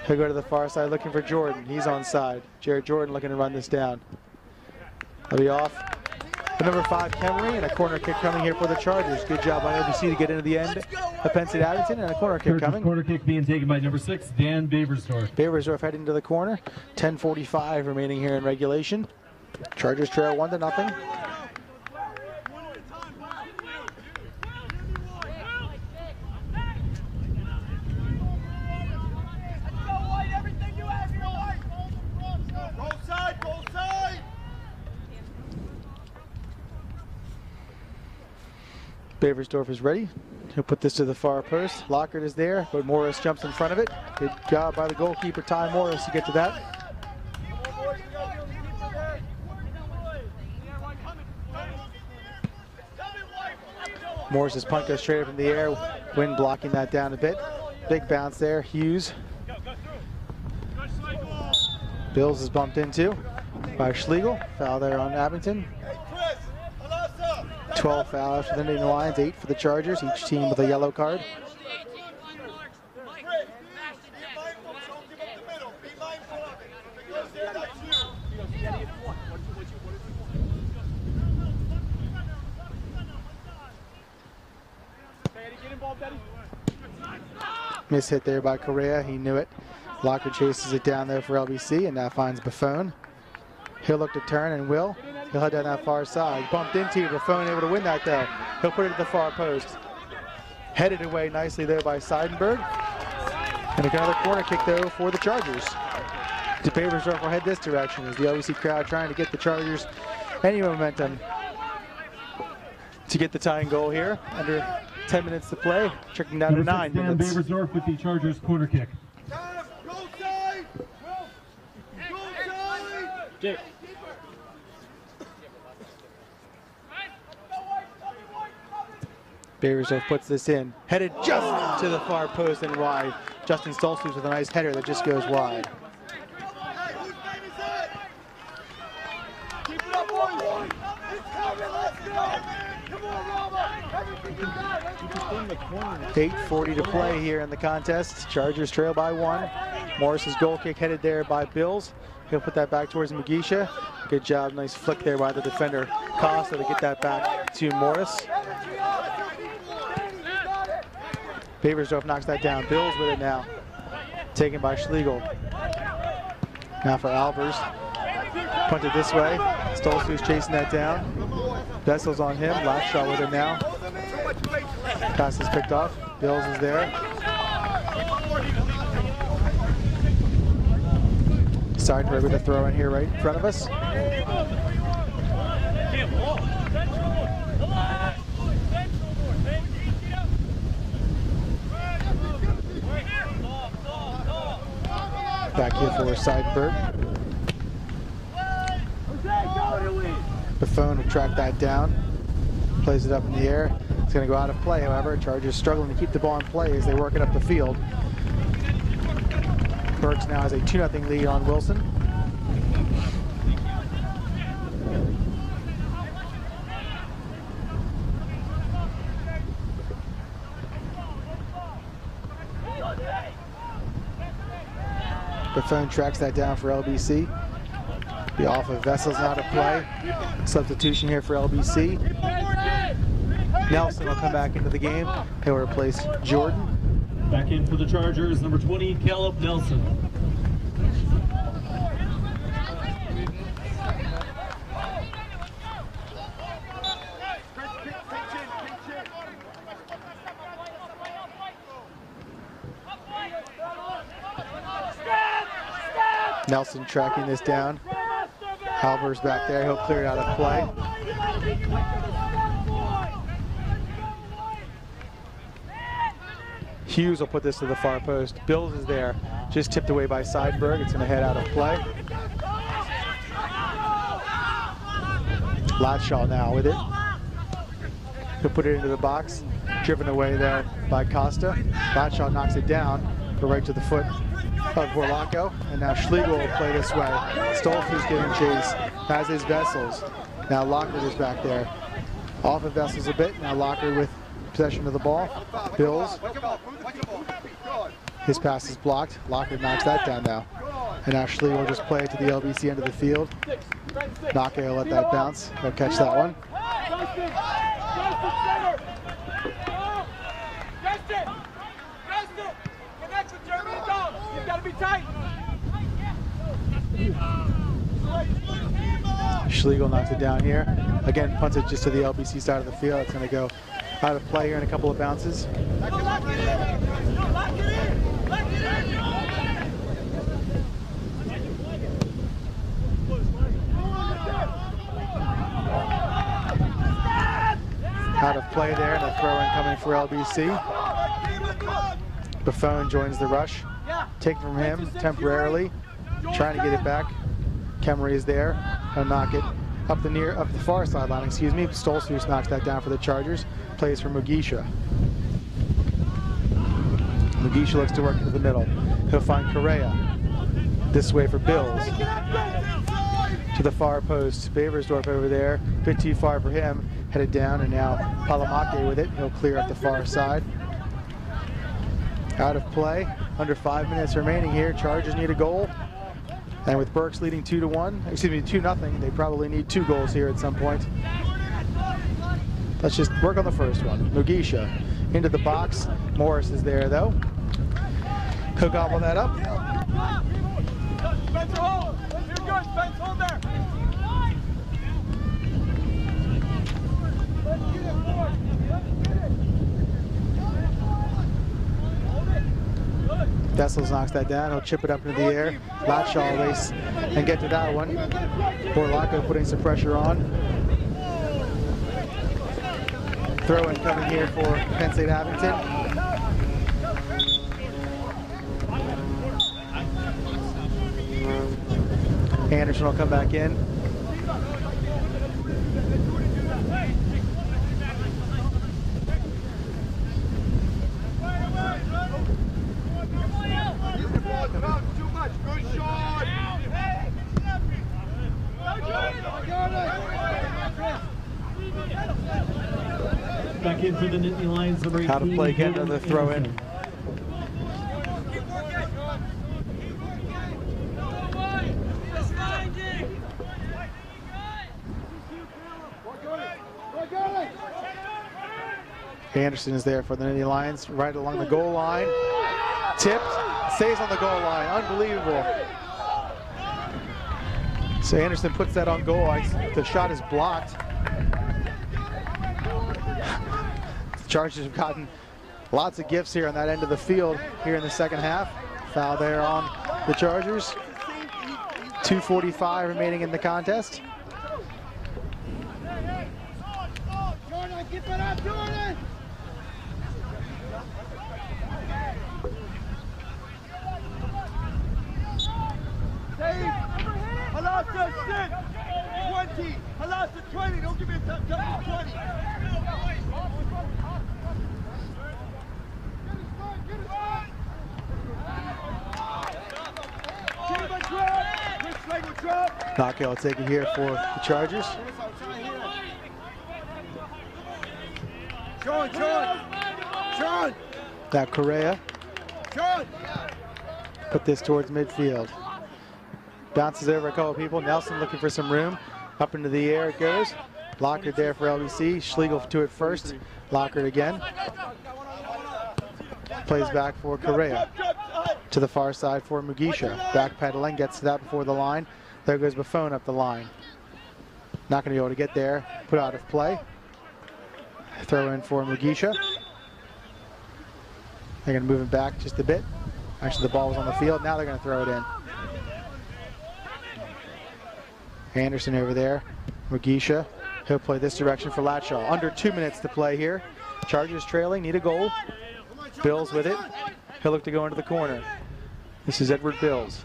He'll go to the far side looking for Jordan. He's on side. Jared Jordan looking to run this down. He'll be off. The number 5, Kemery, and a corner kick coming here for the Chargers. Good job by LBC to get into the end of Penn State Abington, and a corner kick coming. Corner kick being taken by number 6, Dan Baversdorf. Baversdorf heading to the corner. 10:45 remaining here in regulation. Chargers trail 1-0. Goal side. Baversdorf is ready. He'll put this to the far post. Lockard is there, but Morris jumps in front of it. Good job by the goalkeeper, Ty Morris, to get to that. Morris's punt goes straight up in the air. Wind blocking that down a bit. Big bounce there. Hughes. Bills is bumped into by Schlegel. Foul there on Abington. 12 fouls for the Nittany Lions, 8 for the Chargers, each team with a yellow card. Miss hit there by Correa, he knew it. Lockard chases it down there for LBC and now finds Buffon. He'll look to turn and will. He'll head down that far side. Bumped into Buffon, able to win that though. He'll put it at the far post. Headed away nicely there by Seidenberg. And another corner kick though for the Chargers. Paversdorf will head this direction as the LBC crowd trying to get the Chargers any momentum to get the tying goal here. Under 10 minutes to play, checking down to 9 minutes. Paversdorf with the Chargers corner kick. Jake. Paversdorf puts this in, headed just to the far post and wide. Justin Stoltzfus with a nice header that just goes wide. Keep it up, boys. It's coming, let's go. Come on, Rama. Everything you got. 8:40 to play here in the contest. Chargers trail by 1. Morris's goal kick headed there by Bills. He'll put that back towards Mugisha. Good job, nice flick there by the defender Costa to get that back to Morris. Paversdorf knocks that down. Bills with it now. Taken by Schlegel. Now for Albers. Punted this way. Stoltzfus chasing that down. Vessel's on him. Last shot with it now. Pass is picked off. Bills is there. Seidenberg with a throw in here right in front of us. Back here for Seidenberg. Buffon will track that down. Plays it up in the air. It's going to go out of play, however. Chargers struggling to keep the ball in play as they work it up the field. Burks now has a 2-0 lead on Wilson. Buffon tracks that down for LBC. Be off of Vessels now to play. Substitution here for LBC. Nelson will come back into the game. He'll replace Jordan. Back in for the Chargers, number 20, Caleb Nelson. Nelson tracking this down. Halber's back there. He'll clear it out of play. Hughes will put this to the far post. Bills is there. Just tipped away by Seidenberg. It's going to head out of play. Latshaw now with it. He'll put it into the box. Driven away there by Costa. Latshaw knocks it down, but right to the foot of Borlacco. And now Schlegel will play this way. Stoltzfus giving chase. Has his Vessels. Now Lockwood is back there. Off of Vessels a bit. Now Lockwood with possession of the ball. Bills. His pass is blocked. Lockwood knocks that down now. And now Schlegel will just play it to the LBC end of the field. Nake will let that bounce. He'll catch that one. Schlegel knocks it down here. Again, punts it just to the LBC side of the field. It's going to go out of play here in a couple of bounces. Out of play there, and a throw-in coming for LBC. Buffon joins the rush. Taken from him temporarily. Trying to get it back. Kemery is there. He'll knock it up the far sideline, excuse me. Stoltzfus knocks that down for the Chargers. Plays for Mugisha. Mugisha looks to work into the middle. He'll find Correa. This way for Bills. To the far post. Paversdorf over there. A bit too far for him. Headed down, and now Palamake with it. He'll clear up the far side. Out of play. Under 5 minutes remaining here. Chargers need a goal. And with Burks leading 2-1, excuse me, 2-0, they probably need 2 goals here at some point. Let's just work on the first one. Mugisha into the box. Morris is there though. He'll gobble that up. Spencer, hold. You're good. Spencer, hold there. Let's get it, boy. Let's get it. Hold it. Good. Vessels knocks that down. He'll chip it up into the air. Latshaw will race and get to that one. Borlacco putting some pressure on. Throw in coming here for Penn State Abington. Anderson will come back in. Back in for the Nittany Lions, number 18. How to play again, another throw in. Anderson is there for the Nittany Lions, right along the goal line. Tipped, stays on the goal line. Unbelievable. So Anderson puts that on goal. The shot is blocked. The Chargers have gotten lots of gifts here on that end of the field here in the second half. Foul there on the Chargers. 2:45 remaining in the contest. Halasta 6, 20. Halasta 20. Don't give me a thumbs up. 20. Knockout will take it here for the Chargers. Sean. That Correa. Sean. Put this towards midfield. Bounces over a couple people. Nelson looking for some room. Up into the air it goes. Lockard there for LBC. Schlegel to it first. Lockard again. Plays back for Correa. To the far side for Mugisha. Backpedaling, gets to that before the line. There goes Buffon up the line. Not going to be able to get there. Put out of play. Throw in for Mugisha. They're going to move it back just a bit. Actually, the ball was on the field. Now they're going to throw it in. Anderson over there. Mugisha. He'll play this direction for Latshaw. Under 2 minutes to play here. Chargers trailing, need a goal. Bills with it. He'll look to go into the corner. This is Edward Bills.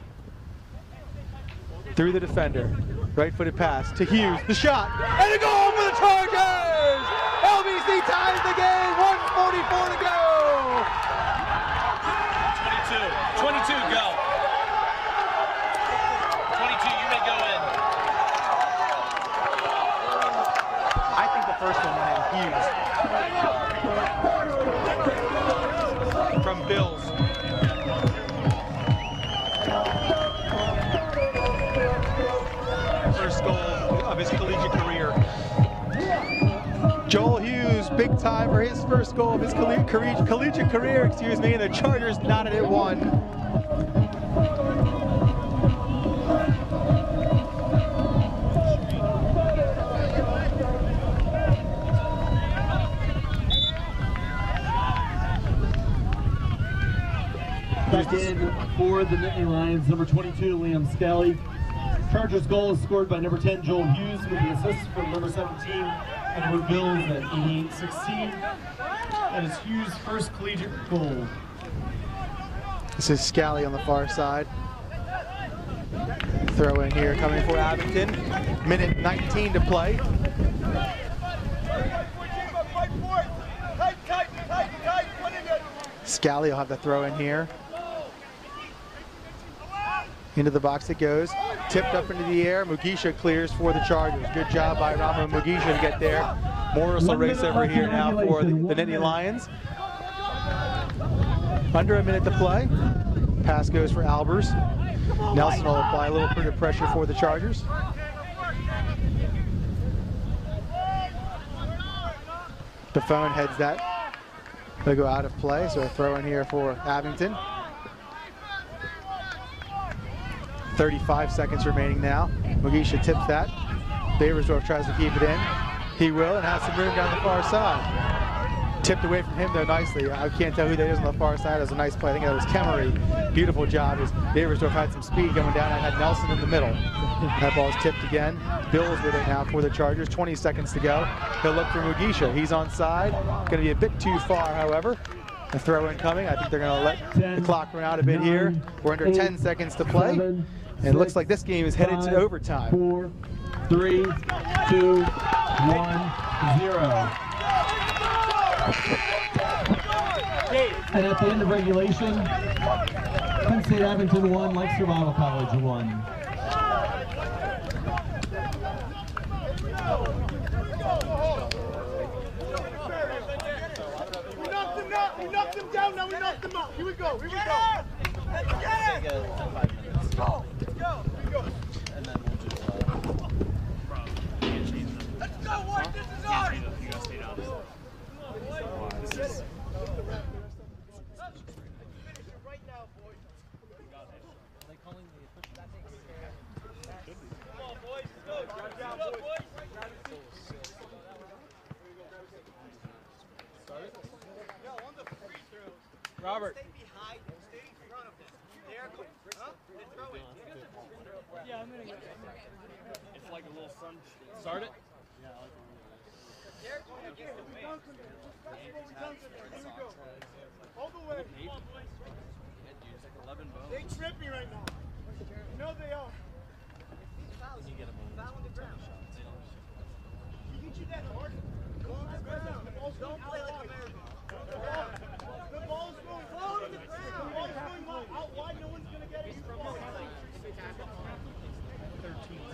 Through the defender. Right-footed pass to Hughes. The shot. And a goal for the Chargers! LBC ties the game. 1:44 to go. 22, go. 22, you may go in. I think the first one went in Hughes. From Bills. First goal of his collegiate career. Joel Hughes, big time for his first goal of his collegiate career, and the Chargers knotted it one. Back in for the Nittany Lions, number 22, Liam Scally. Chargers goal is scored by number 10, Joel Hughes, with the assist from number 17, Edward Bills at 88-16. That is Hughes' first collegiate goal. This is Scally on the far side. Throw in here coming for Abington. Minute 19 to play. Scally will have the throw in here. Into the box it goes. Tipped up into the air. Mugisha clears for the Chargers. Good job by Ramo Mugisha to get there. Morris will race over here now for the Nittany Lions. Under a minute to play. Pass goes for Albers. Nelson will apply a little bit of pressure for the Chargers. Buffon heads that. They'll go out of play, so a throw in here for Abington. 35 seconds remaining now. Mugisha tips that. Baversdorf tries to keep it in. He will, and has some room down the far side. Tipped away from him though nicely. I can't tell who that is on the far side. That was a nice play. I think that was Kemery. Beautiful job as Beversdorf had some speed going down. I had Nelson in the middle. That ball is tipped again. Bill's with it now for the Chargers. 20 seconds to go. He'll look for Mugisha. He's onside. Going to be a bit too far, however. A throw in coming. I think they're going to let the clock run out a bit here. We're under 10 seconds to play. And it looks like this game is headed to overtime. 4, 3, 2, 1, 0. And at the end of regulation, Penn State Abington 1, Lancaster Bible College 1. We knocked them down, now we knocked them up. Here we go, here we go. Let's get it! Let's go! Let's go! Here we go. And then we'll just, let's go, White! This is ours! You guys stay down. Right now, boys. Are they calling the official? Come on, boys. Let's go. Grab down, boys. Robert. Stay behind and stay in front of them. There, huh? Then throw it. Yeah, I'm gonna go. It's like a little sun. Start it? There, go again. Here we go. All the way. Come on, boys. They tripping right now. You know they are. You get them on the ground. You get you that hard. Go on the ground. Don't play like America. The ball's going low to the ground. The ball's going out wide. No one's going to get it. 13-9.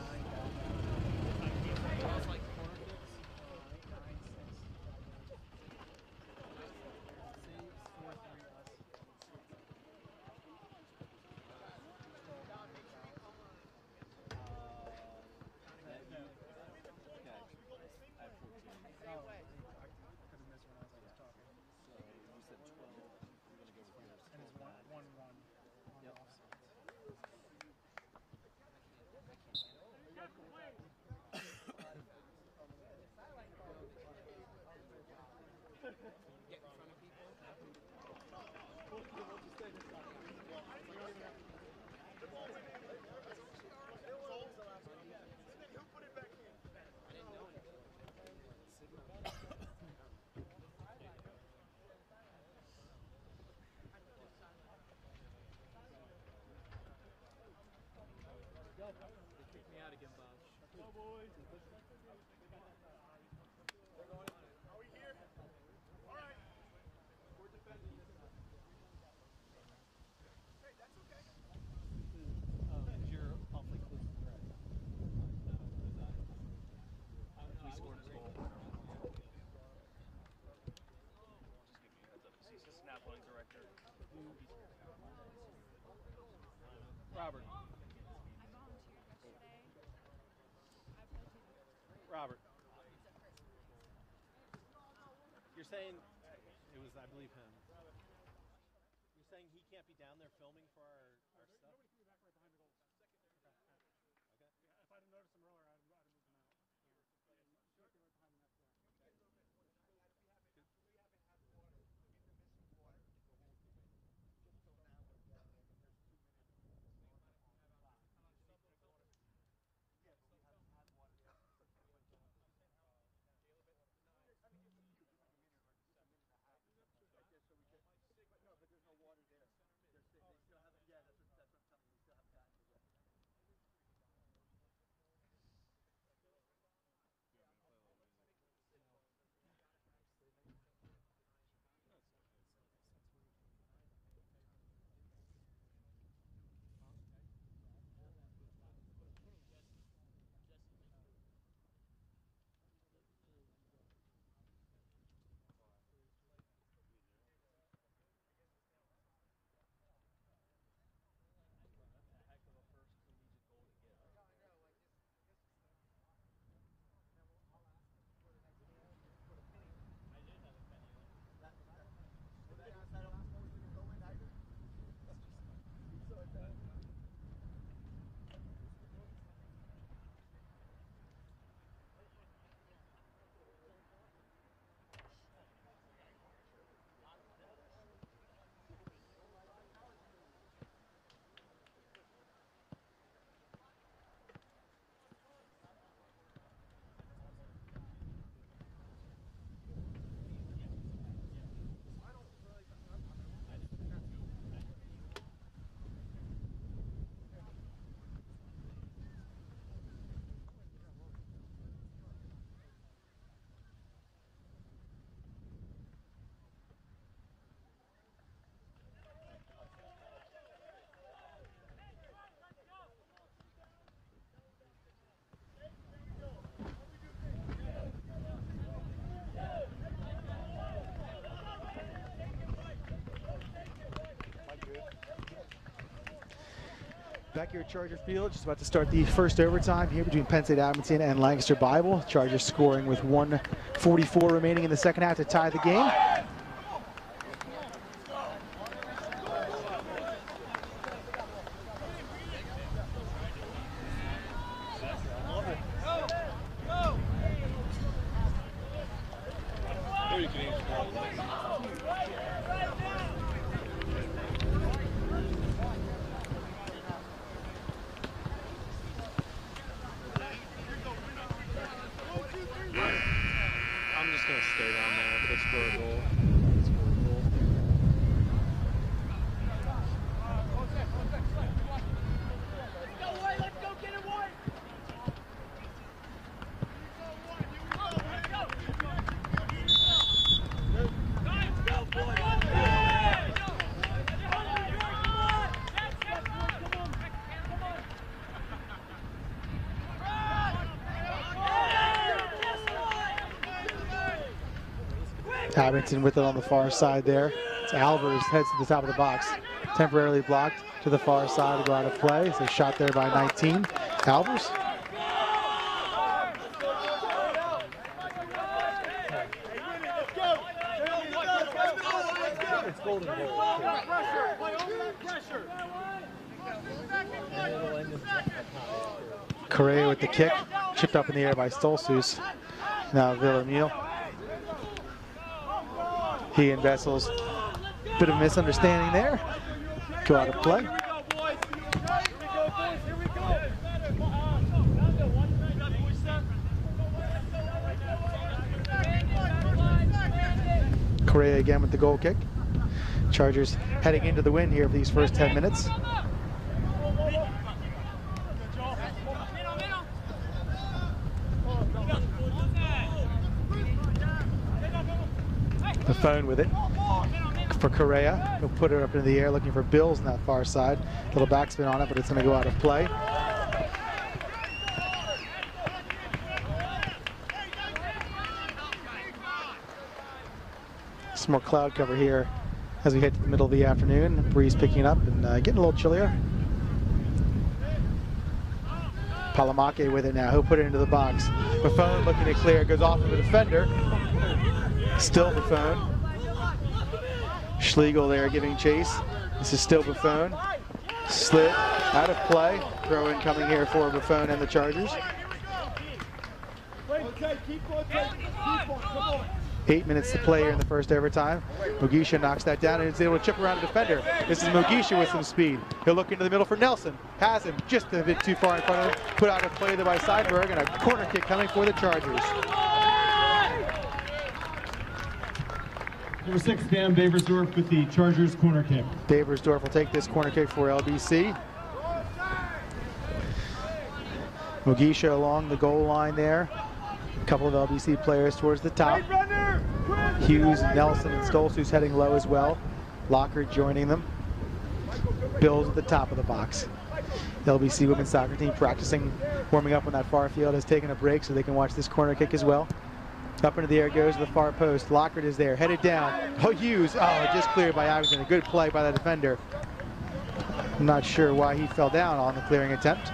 Robert. Robert. You're saying it was, I believe, him. You're saying he can't be down there filming for our stuff? Nobody can be back right behind the goals. Okay. Yeah, if I'd have noticed him earlier, I'd have moved him out. Right behind the net there. No, but there's no water there. They still haven't. Yeah, Back here at Charger Field, just about to start the first overtime here between Penn State Abington and Lancaster Bible. Chargers scoring with 1:44 remaining in the second half to tie the game. I'm just going to stay down there if they score a goal. Abington with it on the far side there. It's Alvarez heads to the top of the box. Temporarily blocked to the far side to go out of play. So shot there by 19. Alvarez. Correa with the kick. Chipped up in the air by Stolzus. Now Villamil. He and Vessels, bit of misunderstanding there. Go out of play. Correa again with the goal kick. Chargers heading into the win here for these first 10 minutes. The phone with it for Correa. He'll put it up into the air looking for Bills on that far side. Little backspin on it, but it's going to go out of play. Some more cloud cover here as we hit the middle of the afternoon. Breeze picking up and getting a little chillier. Palamake with it now. He'll put it into the box. Buffon looking to clear. Goes off of the defender. Still Buffon. Schlegel there giving chase. This is still Buffon. Slid out of play. Throw in coming here for Buffon and the Chargers. 8 minutes to play here in the first overtime. Mugisha knocks that down and is able to chip around the defender. This is Mugisha with some speed. He'll look into the middle for Nelson. Has him just a bit too far in front of him. Put out of play there by Seidenberg, and a corner kick coming for the Chargers. Number 6, Dan Baversdorf with the Chargers corner kick. Baversdorf will take this corner kick for LBC. Mugisha along the goal line there. A couple of LBC players towards the top. Hughes, Nelson, and Stolzus heading low as well. Lockhart joining them. Bills at the top of the box. The LBC women's soccer team practicing, warming up on that far field, has taken a break so they can watch this corner kick as well. Up into the air goes to the far post. Lockhart is there, headed down. Oh, Hughes, just cleared by Abington. A good play by the defender. I'm not sure why he fell down on the clearing attempt.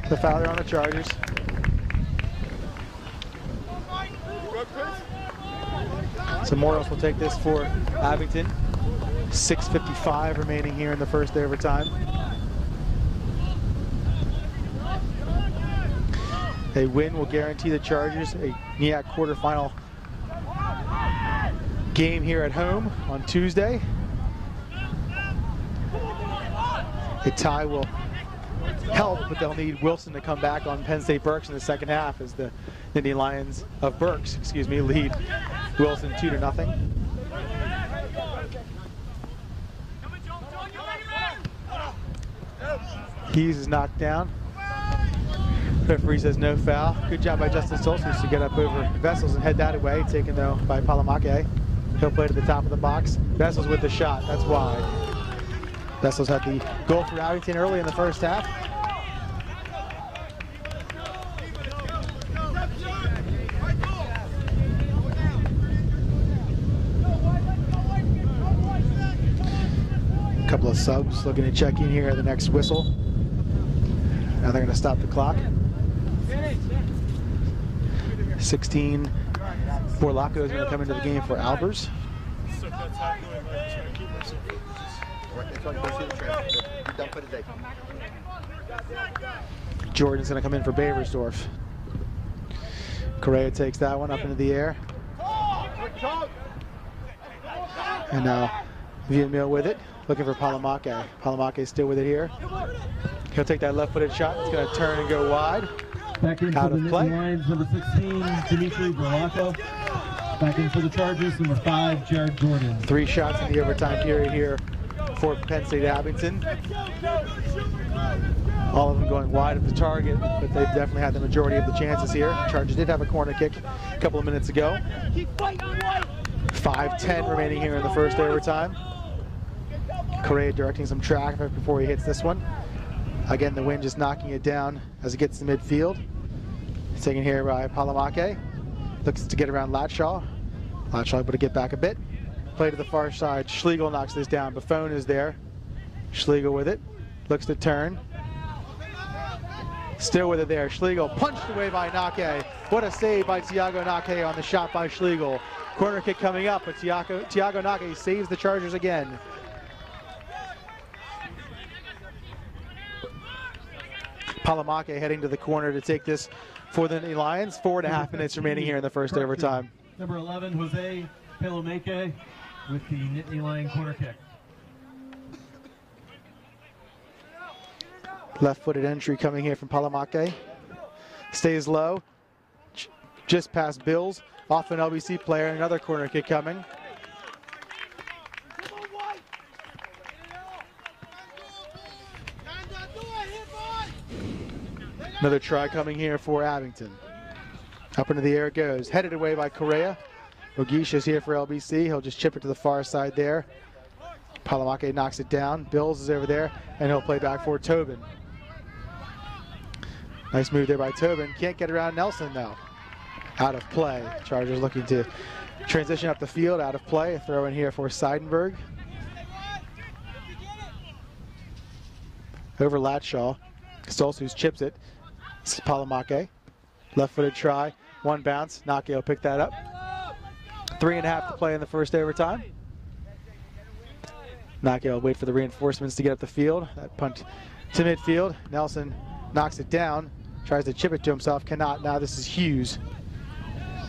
The foul on the Chargers. So Morris will take this for Abington. 6:55 remaining here in the first overtime. A win will guarantee the Chargers a NEAC quarterfinal game here at home on Tuesday. A tie will help, but they'll need Wilson to come back on Penn State Berks in the second half as the Nittany Lions of Berks, lead Wilson 2-0. Hughes is knocked down. Referee says no foul. Good job by Justin Stolzus to get up over Vessels and head that away, taken though by Palamake. He'll play to the top of the box. Vessels with the shot, that's wide. Vessels had the goal for Abington early in the first half. couple of subs looking to check in here at the next whistle. Now they're going to stop the clock. 16, Borlaco is going to come into the game for Albers. Jordan's going to come in for Baversdorf. Correa takes that one up into the air. And now Villamil with it, looking for Palamake. Palamake still with it here. He'll take that left-footed shot. It's going to turn and go wide. Back in Out for the of play. lines, number 16, Dimitri Borlaco. Back in for the Chargers, number 5, Jared Jordan. 3 shots in the overtime period here for Penn State Abington. All of them going wide of the target, but they've definitely had the majority of the chances here. Chargers did have a corner kick a couple of minutes ago. 5:10 remaining here in the first overtime. Correa directing some traffic before he hits this one. Again, the wind just knocking it down as it gets to midfield. It's taken here by Palamake. Looks to get around Latshaw. Latshaw able to get back a bit. Play to the far side. Schlegel knocks this down. Buffon is there. Schlegel with it. Looks to turn. Still with it there. Schlegel punched away by Nake. What a save by Tiago Nake on the shot by Schlegel. Corner kick coming up, but Tiago Nake saves the Chargers again. Palamake heading to the corner to take this for the Lions. 4.5 minutes remaining here in the first overtime. Number 11, Jose Pelomeke with the Nittany Lion corner kick. Left-footed entry coming here from Palamake. Stays low. Just past Bills. Off an LBC player. Another corner kick coming. Another try coming here for Abington. Up into the air it goes. Headed away by Correa. Ogish is here for LBC. He'll just chip it to the far side there. Palamake knocks it down. Bills is over there, and he'll play back for Tobin. Nice move there by Tobin. Can't get around Nelson though. Out of play. Chargers looking to transition up the field. Out of play. A throw in here for Seidenberg. Over Latshaw. Stolzfus chips it. This is Palamake. Left-footed try. One bounce. Nake will pick that up. 3.5 to play in the first overtime. Nake will wait for the reinforcements to get up the field. That punt to midfield. Nelson knocks it down. Tries to chip it to himself. Cannot. Now this is Hughes.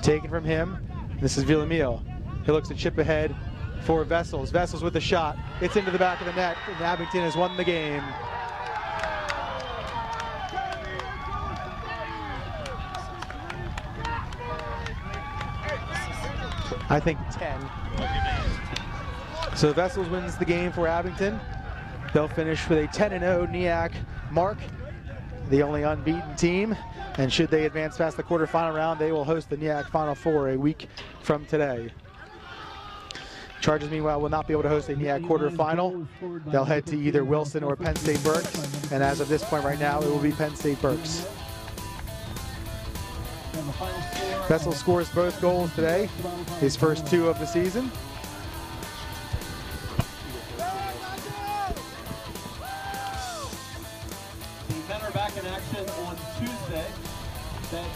Taken from him. This is Villamil. He looks to chip ahead for Vessels. Vessels with the shot. It's into the back of the net. And Abington has won the game. I think 10. So Vessels wins the game for Abington. They'll finish with a 10-0 NEAC mark, the only unbeaten team. And should they advance past the quarterfinal round, they will host the NEAC Final Four a week from today. Chargers, meanwhile, will not be able to host a NEAC quarterfinal. They'll head to either Wilson or Penn State Berks. And as of this point right now, it will be Penn State Berks. Vessels scores both goals today, his first 2 of the season. The men are back in action on Tuesday. That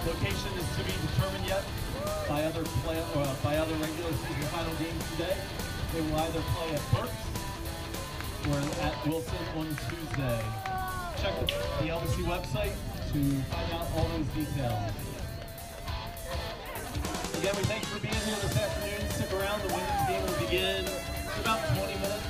location is to be determined yet by other regular season final games today. They will either play at Berks or at Wilson on Tuesday. Check the LBC website to find out all those details. Again, we thank you for being here this afternoon. Stick around. The women's game will begin in about 20 minutes.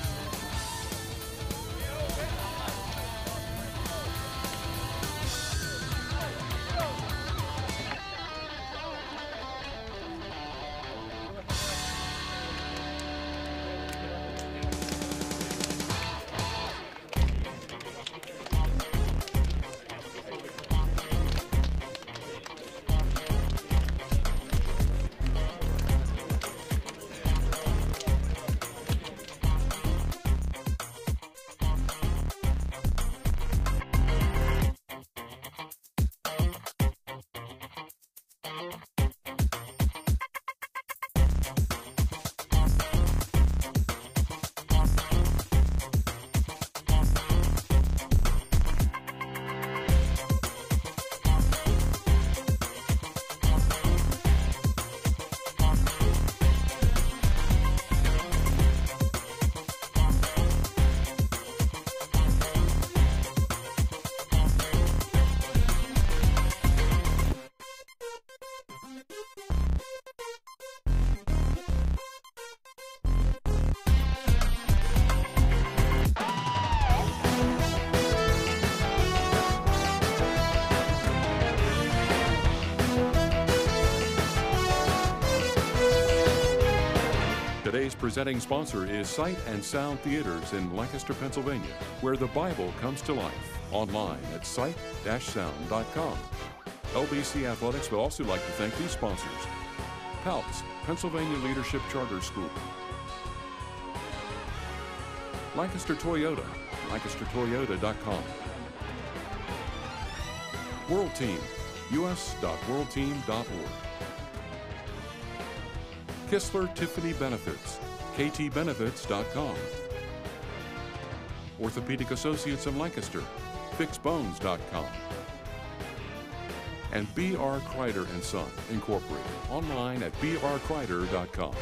Presenting sponsor is Sight and Sound Theaters in Lancaster, Pennsylvania, where the Bible comes to life. Online at sight-sound.com. LBC Athletics would also like to thank these sponsors: PALTS, Pennsylvania Leadership Charter School; Lancaster Toyota, lancastertoyota.com; World Team, us.worldteam.org; Kistler Tiffany Benefits, ktbenefits.com; Orthopedic Associates of Lancaster, fixbones.com; and B.R. Kreider & Son, Incorporated, online at brkreider.com.